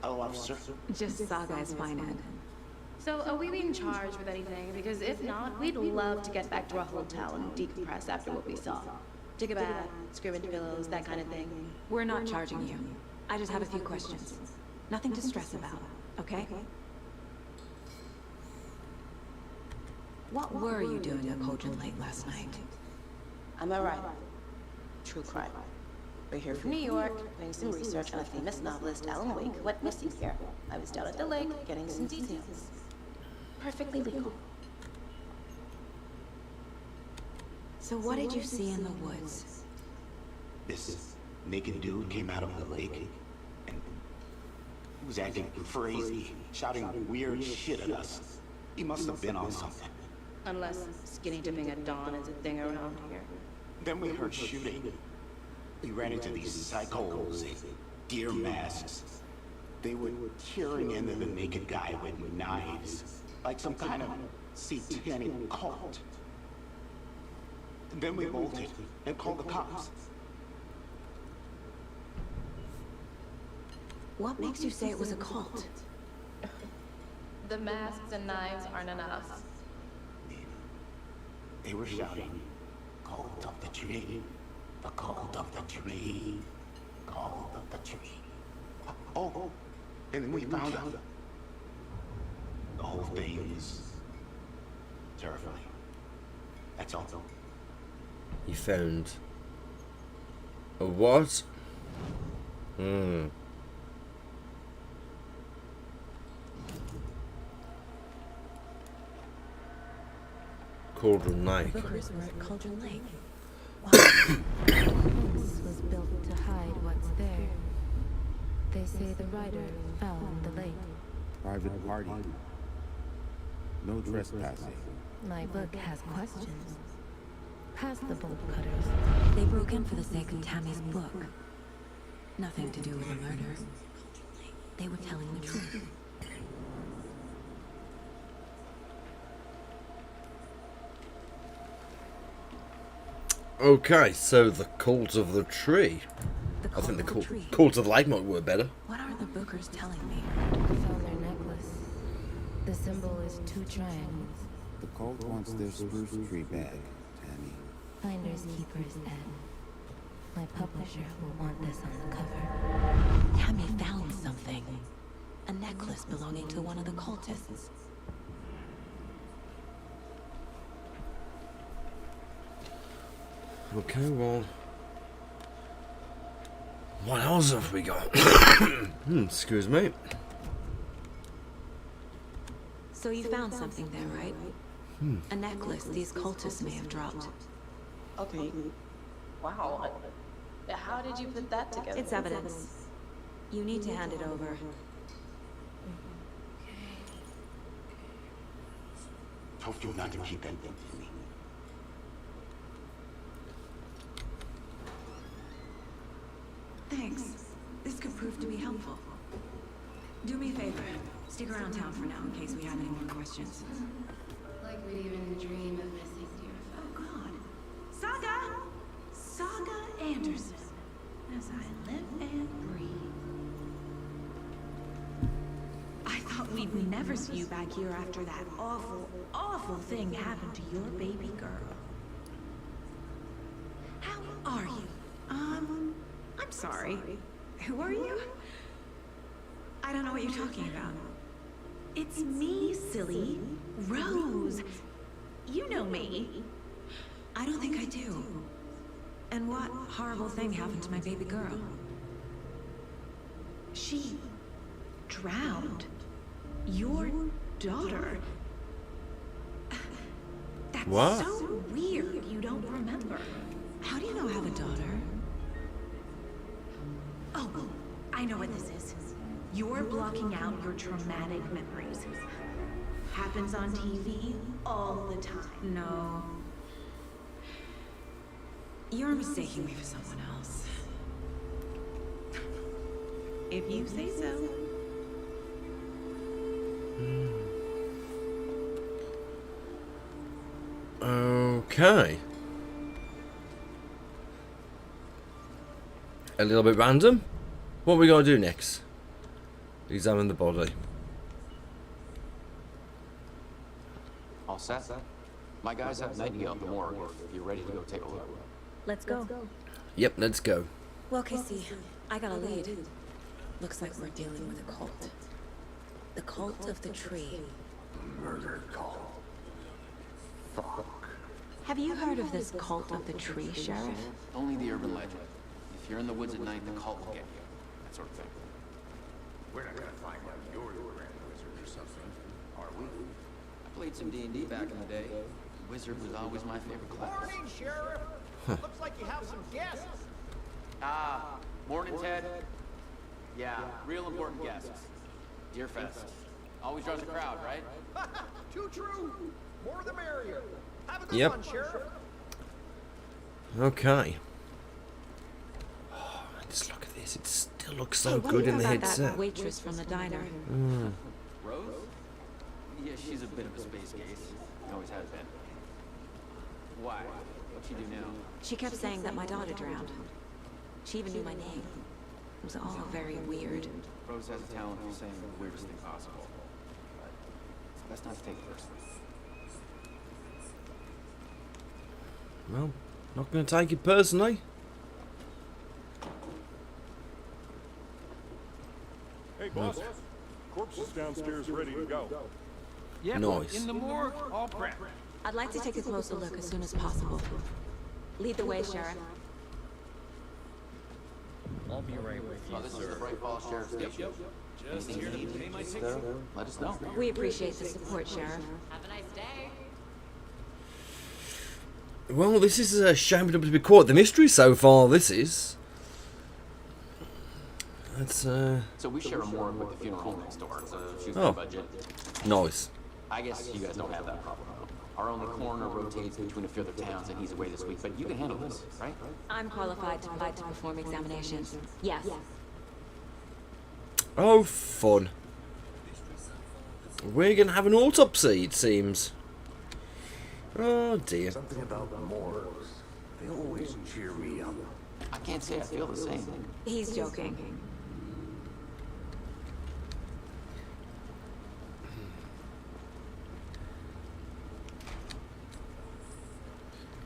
Hello, officer. Just Saga is fine, Ed. So, are we being charged with anything? Because if not, we'd love to get back to our hotel and decompress after what we saw. Take a bath, scream into pillows, that kind of thing. We're not charging you. I just have a few questions. Nothing to stress about, okay? What were you doing at Cauldron Lake last night? I'm a writer. True crime. We're here from New York, doing some research on a famous novelist, Alan Wake, who went missing here. I was down at the lake, getting some details. Perfectly legal. So what did you see in the woods? This naked dude came out of the lake, and he was acting crazy, shouting weird shit at us. He must have been on something. Unless skinny dipping at dawn is a thing around here. Then we heard shooting. We ran into these psychos in deer masks. They were tearing into the naked guy with knives, like some kind of satanic cult. And then we bolted and called the cops. What makes you say it was a cult? The masks and knives aren't enough. They were shouting, "Cult of the tree, the cult of the tree, cult of the tree." Oh, and then we found out. The whole thing is terrifying. That's all. You found a what? Cauldron Lake. Bookers were at Cauldron Lake. Wow. This was built to hide what's there. They say the writer fell in the lake. Private party. No trespassing. My book has questions. Past the bolt cutters. They broke in for the sake of Tammy's book. Nothing to do with the murder. They were telling the truth. Okay, so the cult of the tree. I think the cult of the lake might work better. What are the bookers telling me? Found their necklace. The symbol is 2 triangles. The cult wants their spruce tree back, Tammy. Finders keepers Ed. My publisher will want this on the cover. Tammy found something. A necklace belonging to one of the cultists. Okay, well, what else have we got? Excuse me. So you found something there, right? A necklace these cultists may have dropped. Okay. Wow. How did you put that together? It's evidence. You need to hand it over. Told you not to keep that thing to me. Thanks. This could prove to be helpful. Do me a favor. Stick around town for now in case we have any more questions. Like we'd even dream of missing dear. Oh, God. Saga! Saga Anderson. As I live and breathe. I thought we'd never see you back here after that awful, awful thing happened to your baby girl. How are you? I'm sorry. Who are you? I don't know what you're talking about. It's me, silly. Rose. You know me. I don't think I do. And what horrible thing happened to my baby girl? She drowned. Your daughter. That's What? so weird you don't remember. How do you know I have a daughter? Oh, I know what this is. You're blocking out your traumatic memories. Happens on TV all the time. No. You're mistaking me for someone else. If you say so. Okay. A little bit random. What are we going to do next? Examine the body. All set? My guys have Nightingale at the morgue if you're ready to go take a look. Let's go. Yep, let's go. Well, Casey, I got a lead. Looks like we're dealing with a cult. The cult of the tree. Murder cult. Fuck. Have you heard of this cult of the tree, Sheriff? Only the urban legend. If you're in the woods at night, the cult will get you. That sort of thing. We're not gonna find out you're the Grand Wizard or something, are we? I played some D&D back in the day. Wizard was always my favorite class. Morning, Sheriff. Looks like you have some guests. Morning, Ted. Yeah, real important guests. Deerfest. Always draws a crowd, right? Too true. More the merrier. Have a good Yep. one, Sheriff. Okay. Oh, just look at this. It still looks so Hey, good in the that headset. waitress from the diner. Rose? Yeah, she's a bit of a space case. Always has been. Why? What'd she do now? She kept saying that my daughter drowned. She even knew my name. It was all very weird. Rose has a talent for saying the weirdest thing possible. But it's best not to take it personally. Well, not going to take it personally. Hey, boss. Corpse is downstairs ready to go. Yep, Nice. in the morgue, all prepped. I'd like to take a closer look as soon as possible. Lead the way, Sheriff. I'll be right with you, This is the Bright Falls Sheriff's Station. Just here to pay my ticket. Let us know. We appreciate the support, Sheriff. Have a nice day. Well, this is shaping up to be quite the mystery so far, this is. That's, So we share a morgue with the funeral home next door. It's a shoot Oh. budget. nice. I guess you guys don't have that problem. Our only coroner rotates between a few other towns and he's away this week, but you can handle this, right? I'm qualified to perform examinations. Yes. Oh, fun. We're going to have an autopsy, it seems. Oh, dear. Something about morgues. They always things cheer me up. I can't say I feel the same. He's joking.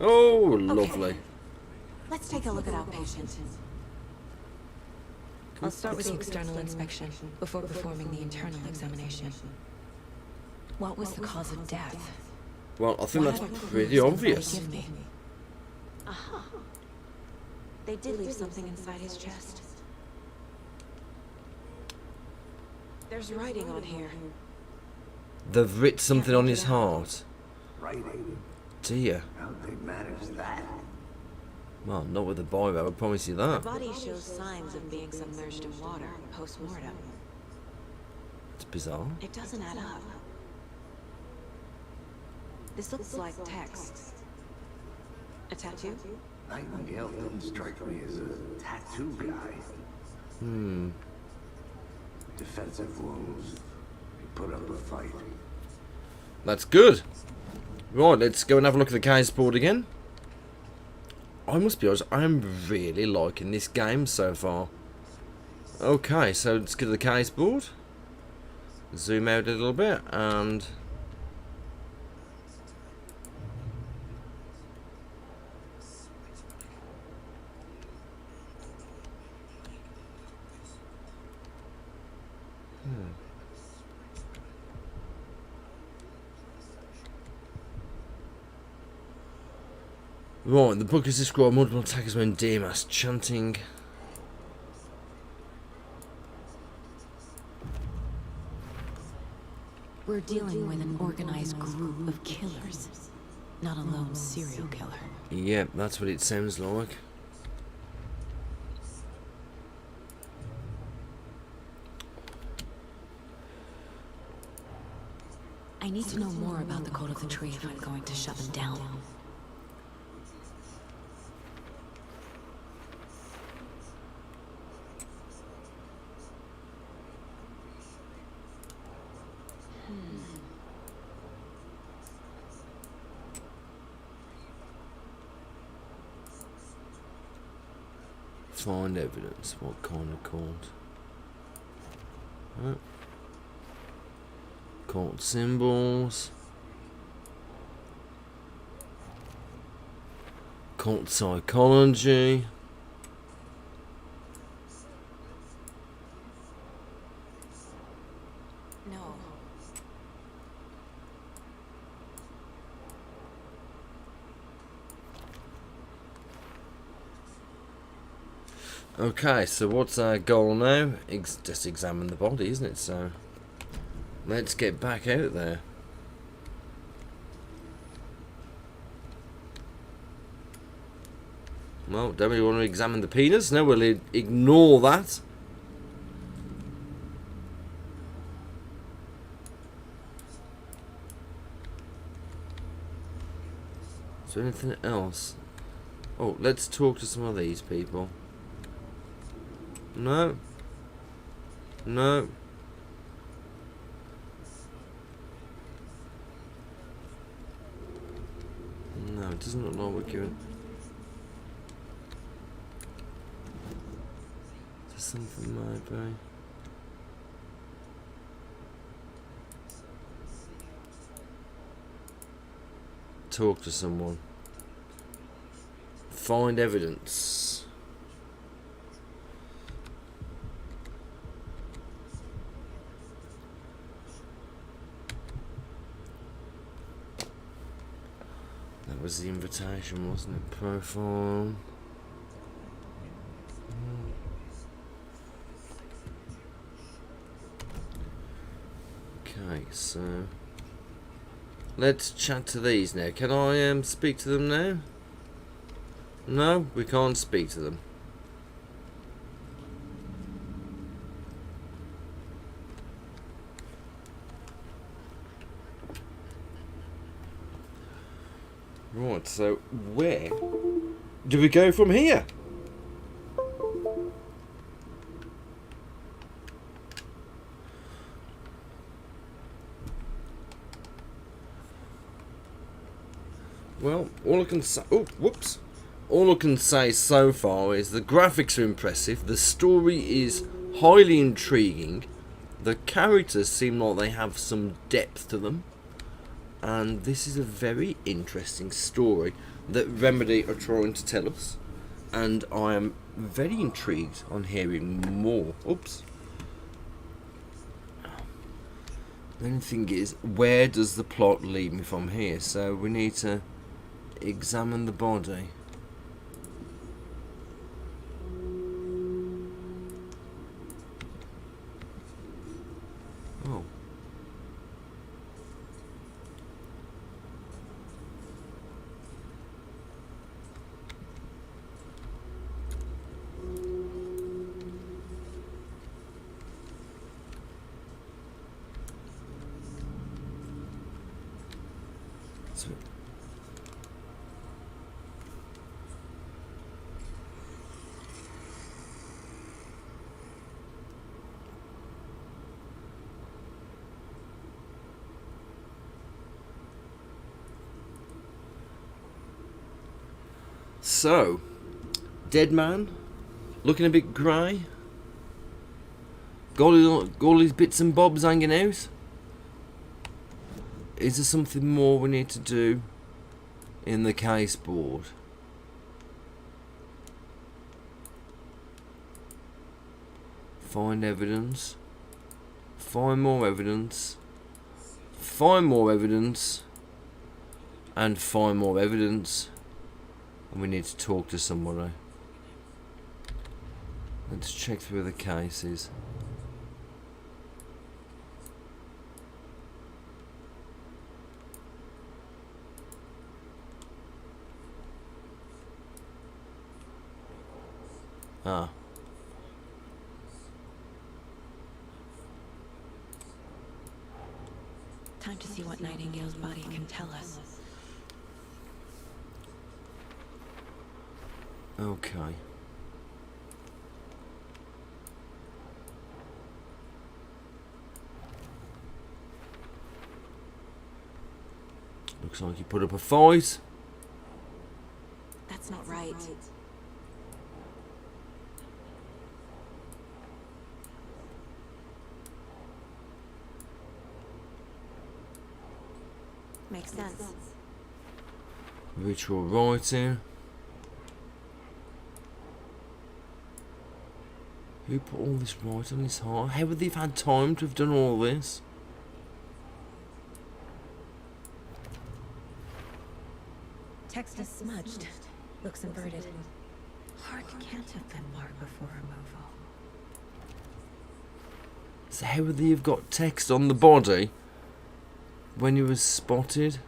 Oh, lovely. Let's take a look at outpatient. I'll start with the external inspection before performing the internal examination. What was the cause of death? Well, I think What that's other clues pretty can obvious. they give me? Aha. They did leave something inside his chest. There's writing on here. They've writ something on his heart. Writing? Dear. How'd they manage that? Well, not with the biro, I promise you Her that. body shows signs of being submerged in water post-mortem. It's bizarre. It doesn't add up. This looks like text. A tattoo? Nightingale didn't strike me as a tattoo guy. Hmm. Defensive wounds. He put up a fight. That's good. Right, let's go and have a look at the case board again. I must be honest, I'm really liking this game so far. Okay, so let's get to the case board. Zoom out a little bit and... Right, the book is described multiple attackers when DMS chanting. We're dealing with an organized group of killers, not a lone serial killer. Yep, that's what it sounds like. I need to know more about the code of the tree if I'm going to shut them down. Find evidence. What kind of code? Code symbols. Cult psychology. No. Okay, so what's our goal now? Just examine the body, isn't it? So let's get back out there. Well, don't we want to examine the penis? No, we'll ignore that. Is there anything else? Oh, let's talk to some of these people. No. No. No, it doesn't look like we're going. Is there something maybe? Talk to someone. Find evidence. That was the invitation, wasn't it? Profile. Okay, so let's chat to these now. Can I speak to them now? No, we can't speak to them. Right, so where do we go from here? Well, all I can say... Oh, whoops. all I can say so far is the graphics are impressive, the story is highly intriguing, the characters seem like they have some depth to them, and this is a very interesting story that Remedy are trying to tell us, and I am very intrigued on hearing more. Oops. The only thing is, where does the plot lead me from here? So we need to examine the body. Oh. So, dead man, looking a bit grey, got all his bits and bobs hanging out. Is there something more we need to do in the case board? Find evidence, find more evidence, find more evidence, and find more evidence. And we need to talk to somebody. Let's check through the cases. Ah. Time to see what Nightingale's body can tell us. Okay. Looks like he put up a fight. That's not right. Makes sense. Ritual writing. Who put all this right on his heart? How would they have had time to have done all this? Text is smudged. Looks inverted. Heart can't have been marked before removal. So how would they have got text on the body when he was spotted?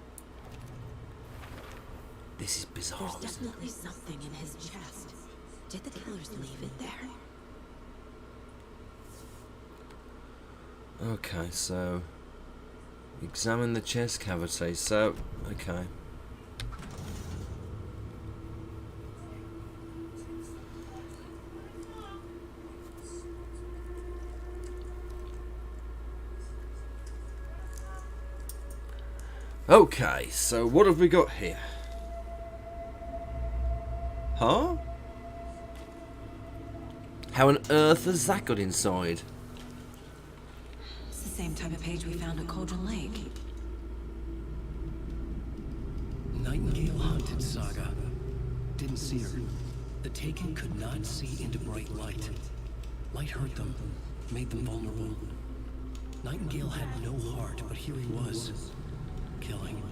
This is bizarre. There's definitely something in his chest. Did the killers leave it there? Okay, so examine the chest cavity. So, okay. Okay, so what have we got here? Huh? How on earth has that got inside? It's the same type of page we found at Cauldron Lake. Nightingale hunted Saga. Didn't see her. The Taken could not see into bright light. Light hurt them, made them vulnerable. Nightingale had no heart, but here he was. Killing.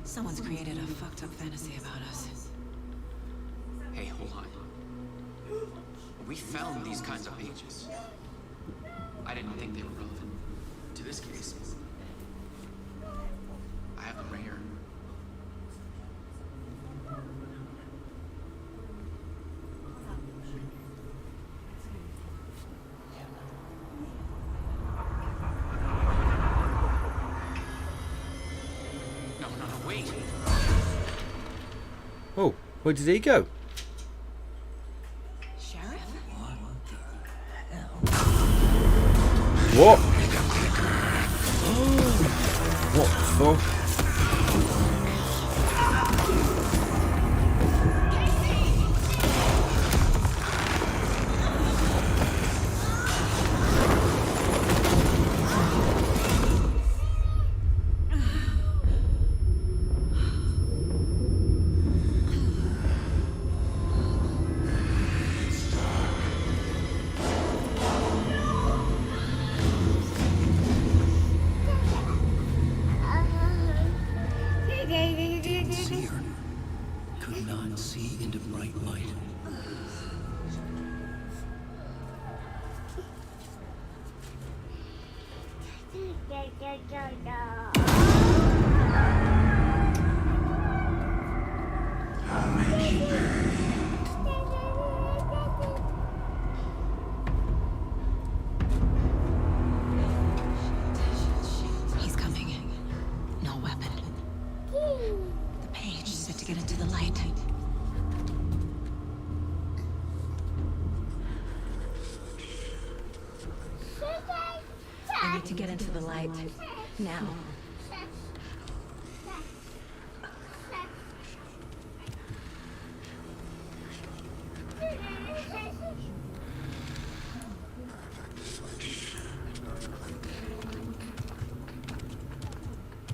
Someone's created a fucked up fantasy about us. Hey, hold on. We found these kinds of pages. I didn't think they were relevant to this case. I have them right here. No, wait. Oh, where did he go? What? What the fuck? cannot see into bright light. He's coming. No weapon. The page said to get into the light. I need to get into the light. Now.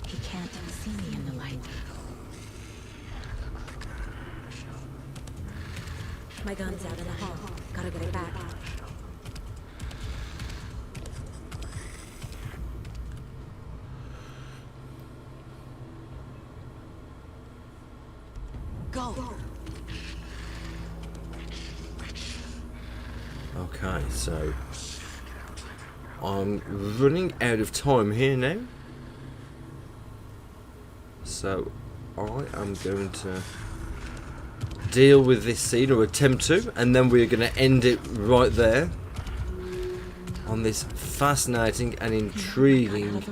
He can't see me in the light. My gun's out in the hall. Gotta get it back. Go. Okay, so I'm running out of time here now. So I am going to deal with this scene, or attempt to, and then we're going to end it right there on this fascinating and intriguing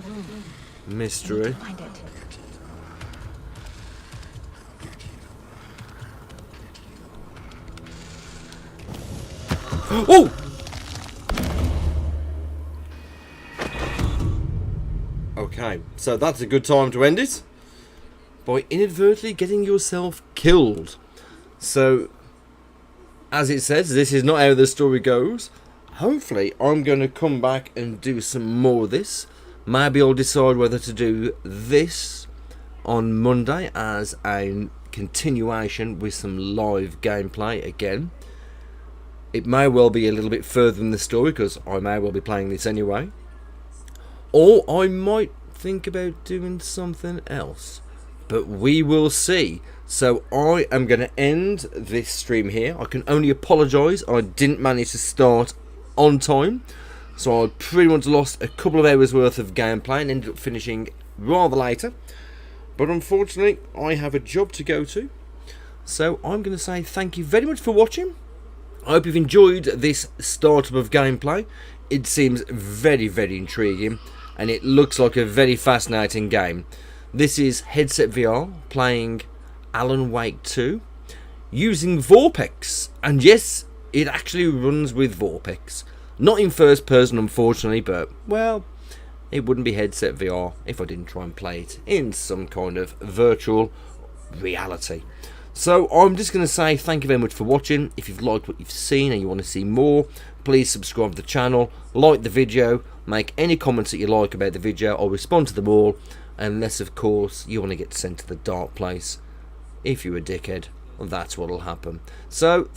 mystery. Oh! Okay, so that's a good time to end it by inadvertently getting yourself killed. So, as it says, this is not how the story goes. Hopefully, I'm going to come back and do some more of this. Maybe I'll decide whether to do this on Monday as a continuation with some live gameplay again. It may well be a little bit further in the story because I may well be playing this anyway. Or I might think about doing something else. But we will see. So I am going to end this stream here. I can only apologise. I didn't manage to start on time. So I pretty much lost a couple of hours worth of gameplay and ended up finishing rather later. But unfortunately, I have a job to go to. So I'm going to say thank you very much for watching. I hope you've enjoyed this startup of gameplay. It seems very, very intriguing, and it looks like a very fascinating game. This is Headset VR playing Alan Wake 2 using VorpX, and yes, it actually runs with VorpX. Not in first person, unfortunately, but well, it wouldn't be Headset VR if I didn't try and play it in some kind of virtual reality. So I'm just going to say thank you very much for watching. If you've liked what you've seen and you want to see more, please subscribe to the channel, like the video, make any comments that you like about the video. I'll respond to them all, unless of course you want to get sent to the dark place. If you're a dickhead, that's what will happen. So